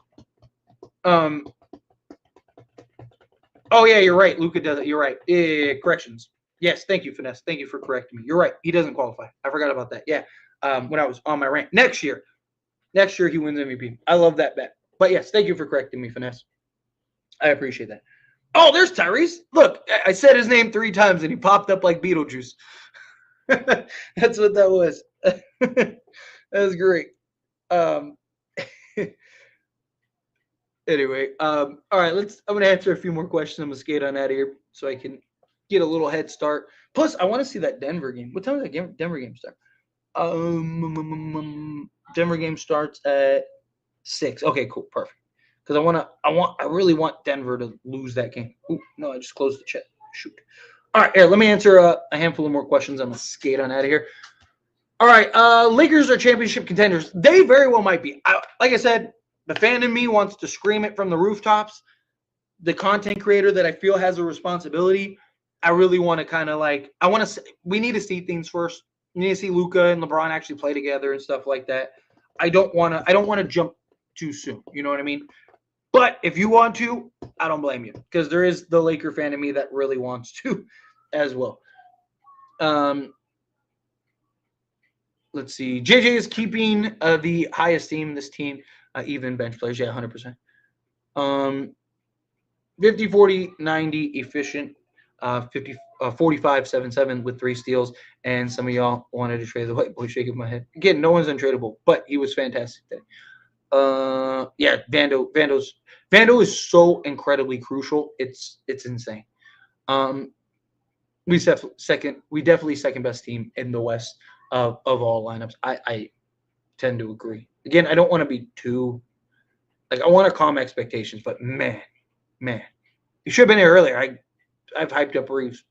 oh yeah, you're right. Luka does it. You're right. Yeah, corrections. Yes, thank you, Finesse. Thank you for correcting me. You're right. He doesn't qualify. I forgot about that. Yeah. When I was on my rant. Next year he wins MVP. I love that bet. But yes, thank you for correcting me, Finesse. I appreciate that. Oh, there's Tyrese. Look, I said his name 3 times and he popped up like Beetlejuice. That's what that was. That was great. Anyway, all right, I'm gonna answer a few more questions. I'm gonna skate on out of here so I can get a little head start. Plus, I want to see that Denver game. What time does that Denver game start? Denver game starts at 6. Okay, cool, perfect. Because I really want Denver to lose that game. Ooh, no, I just closed the chat. Shoot. All right, here, let me answer a handful of more questions. I'm gonna skate on out of here. All right, Lakers are championship contenders. They very well might be. Like I said, the fan in me wants to scream it from the rooftops. The content creator that I feel has a responsibility, I really want to kind of like, we need to see things first. We need to see Luka and LeBron actually play together and stuff like that. I don't want to jump too soon. You know what I mean? But if you want to, I don't blame you, because there is the Laker fan in me that really wants to as well. Let's see. JJ is keeping the high esteem in this team, even bench players. Yeah, 100%. 50, 40, 90 efficient, 50, 45, 7, with 3 steals. And some of y'all wanted to trade the white boy, shaking my head. Again, no one's untradeable, but he was fantastic today. Yeah, Vando is so incredibly crucial. It's insane. We definitely second best team in the West of all lineups. I tend to agree. Again, I don't want to be too I want to calm expectations, but man, you should have been here earlier. I've hyped up Reaves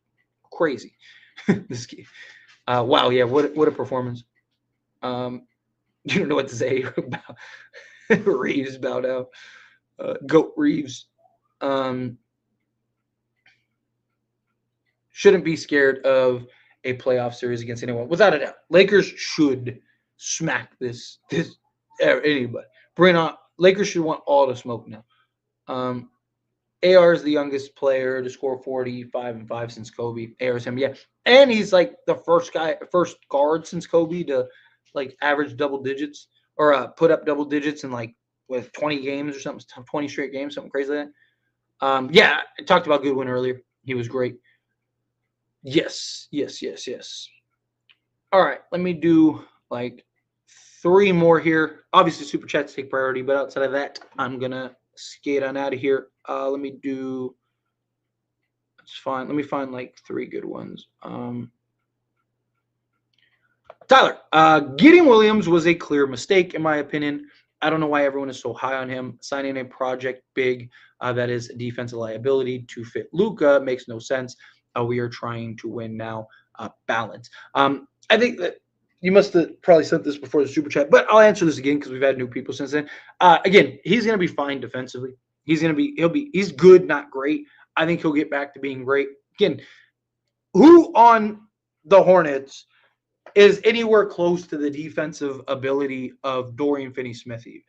crazy. This game. Wow, yeah, what a performance. You don't know what to say about Reaves bowed out. Goat Reaves. Shouldn't be scared of a playoff series against anyone, without a doubt. Lakers should smack this anybody. Bring on. Lakers should want all the smoke now. AR is the youngest player to score 45-5 since Kobe. AR is him, yeah, and he's like the first guard since Kobe to like average double digits or put up double digits in like with 20 games or something, 20 straight games, something crazy like that. Yeah, I talked about Goodwin earlier. He was great. Yes. All right, let me do like 3 more here. Obviously, super chats take priority, but outside of that, I'm gonna skate on out of here. Let me do. It's fine. Let me find like 3 good ones. Tyler, getting Williams was a clear mistake, in my opinion. I don't know why everyone is so high on him. Signing a project big that is a defensive liability to fit Luka makes no sense. We are trying to win now. Balance. I think that you must have probably sent this before the super chat, but I'll answer this again because we've had new people since then. Again, he's going to be fine defensively. He's good, not great. I think he'll get back to being great. Again, who on the Hornets is anywhere close to the defensive ability of Dorian Finney-Smith even,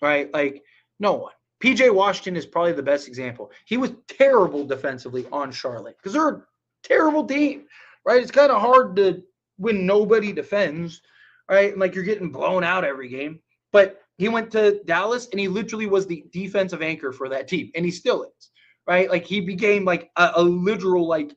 right? Like, no one. PJ Washington is probably the best example. He was terrible defensively on Charlotte because they're a terrible team, right? It's kind of hard to when nobody defends, right? And like you're getting blown out every game. But he went to Dallas and he literally was the defensive anchor for that team, and he still is, right? Like he became like a literal like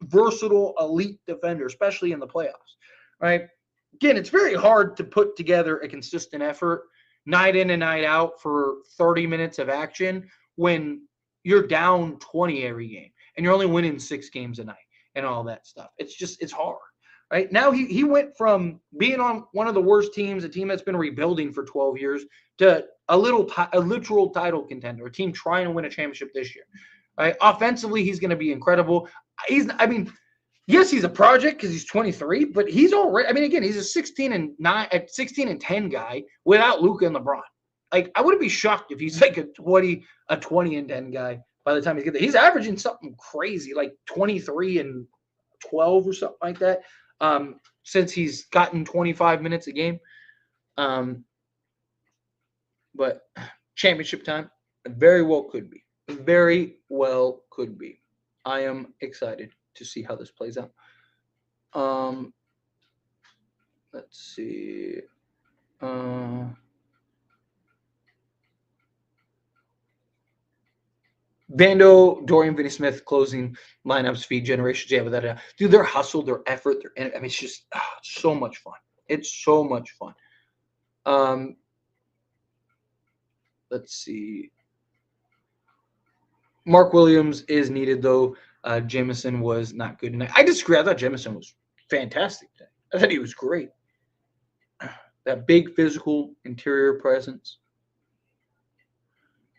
versatile elite defender, especially in the playoffs, right? Again, it's very hard to put together a consistent effort night in and night out for 30 minutes of action when you're down 20 every game and you're only winning 6 games a night and all that stuff. It's hard, right? Now he went from being on one of the worst teams, a team that's been rebuilding for 12 years, to a literal title contender, a team trying to win a championship this year, right? Offensively, he's going to be incredible. Yes, he's a project because he's 23, but he's already. I mean, again, he's a 16 and 10 guy without Luka and LeBron. Like, I wouldn't be shocked if he's like a 20 and 10 guy by the time he's get there. He's averaging something crazy, like 23 and 12 or something like that, since he's gotten 25 minutes a game. But championship time, very well could be. Very well could be. I am excited to see how this plays out. Let's see. Vando, Dorian Finney-Smith closing lineups, feed generations. Yeah, without a doubt. Dude, their hustle, their effort, it's just so much fun. It's so much fun. Let's see. Mark Williams is needed, though. Jamison was not good tonight. I disagree. I thought Jamison was fantastic today. I thought he was great. That big physical interior presence.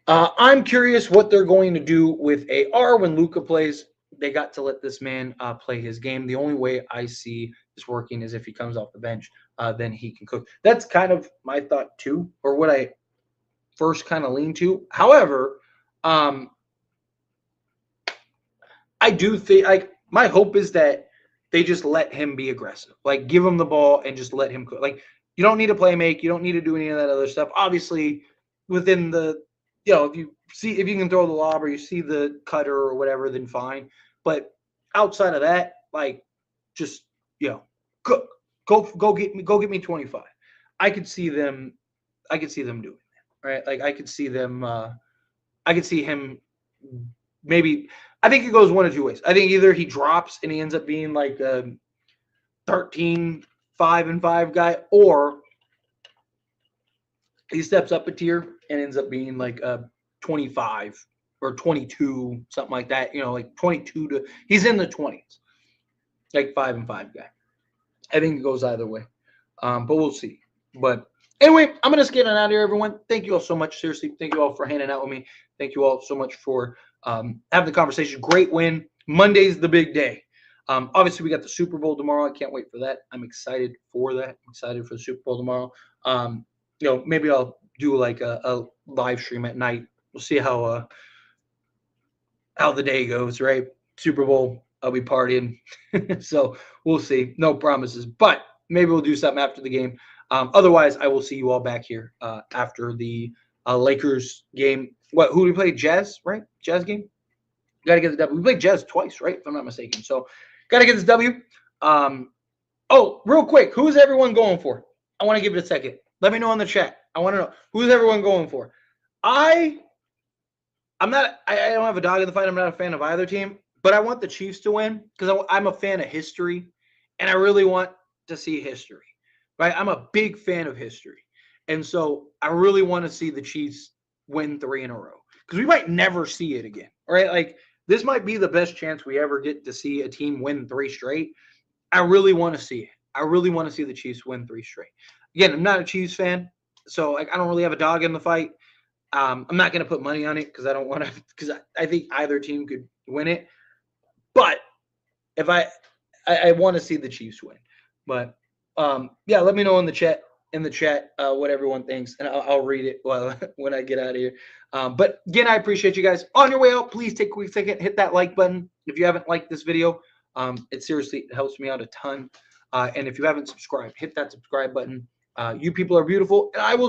I'm curious what they're going to do with AR when Luka plays. They got to let this man play his game. The only way I see this working is if he comes off the bench, then he can cook. That's kind of my thought too, or what I first kind of lean to. However, I do think like my hope is that they just let him be aggressive. Like give him the ball and just let him cook. Like you don't need to play make, you don't need to do any of that other stuff. Obviously, within the if you can throw the lob or you see the cutter or whatever, then fine. But outside of that, like just cook. Go get me 25. I could see them doing that. Right? Like I could see them I could see him maybe. I think it goes one of two ways. I think either he drops and he ends up being like a 13, 5-5 guy, or he steps up a tier and ends up being like a 25 or 22, something like that. Like 22 to he's in the 20s, like 5-5 guy. I think it goes either way, but we'll see. But anyway, I'm gonna skate on out here, everyone. Thank you all so much. Seriously, thank you all for hanging out with me. Thank you all so much for having the conversation. Great win. Monday's the big day. Obviously, we got the Super Bowl tomorrow. I can't wait for that. I'm excited for that. I'm excited for the Super Bowl tomorrow. Maybe I'll do like a live stream at night. We'll see how the day goes, right? Super Bowl, I'll be partying. So we'll see. No promises, but maybe we'll do something after the game. Otherwise, I will see you all back here after the Lakers game. Who we play? Jazz, right? Jazz game? Got to get the W. We played Jazz twice, right? If I'm not mistaken. So got to get this W. Real quick, who's everyone going for? I want to give it a second. Let me know in the chat. I want to know who's everyone going for. I don't have a dog in the fight. I'm not a fan of either team, but I want the Chiefs to win because I'm a fan of history, and I really want to see history. Right? I'm a big fan of history, and so I really want to see the Chiefs win 3 in a row, because we might never see it again. All right, like this might be the best chance we ever get to see a team win 3 straight. I really want to see it. I really want to see the Chiefs win 3 straight. Again, I'm not a Chiefs fan, so like I don't really have a dog in the fight. I'm not going to put money on it because I don't want to, because I think either team could win it. But if I want to see the Chiefs win. But yeah, let me know in the chat what everyone thinks, and I'll read it when I get out of here. But again, I appreciate you guys. On your way out, please take a quick second, hit that like button if you haven't liked this video. It seriously helps me out a ton. And if you haven't subscribed, hit that subscribe button. You people are beautiful, and I will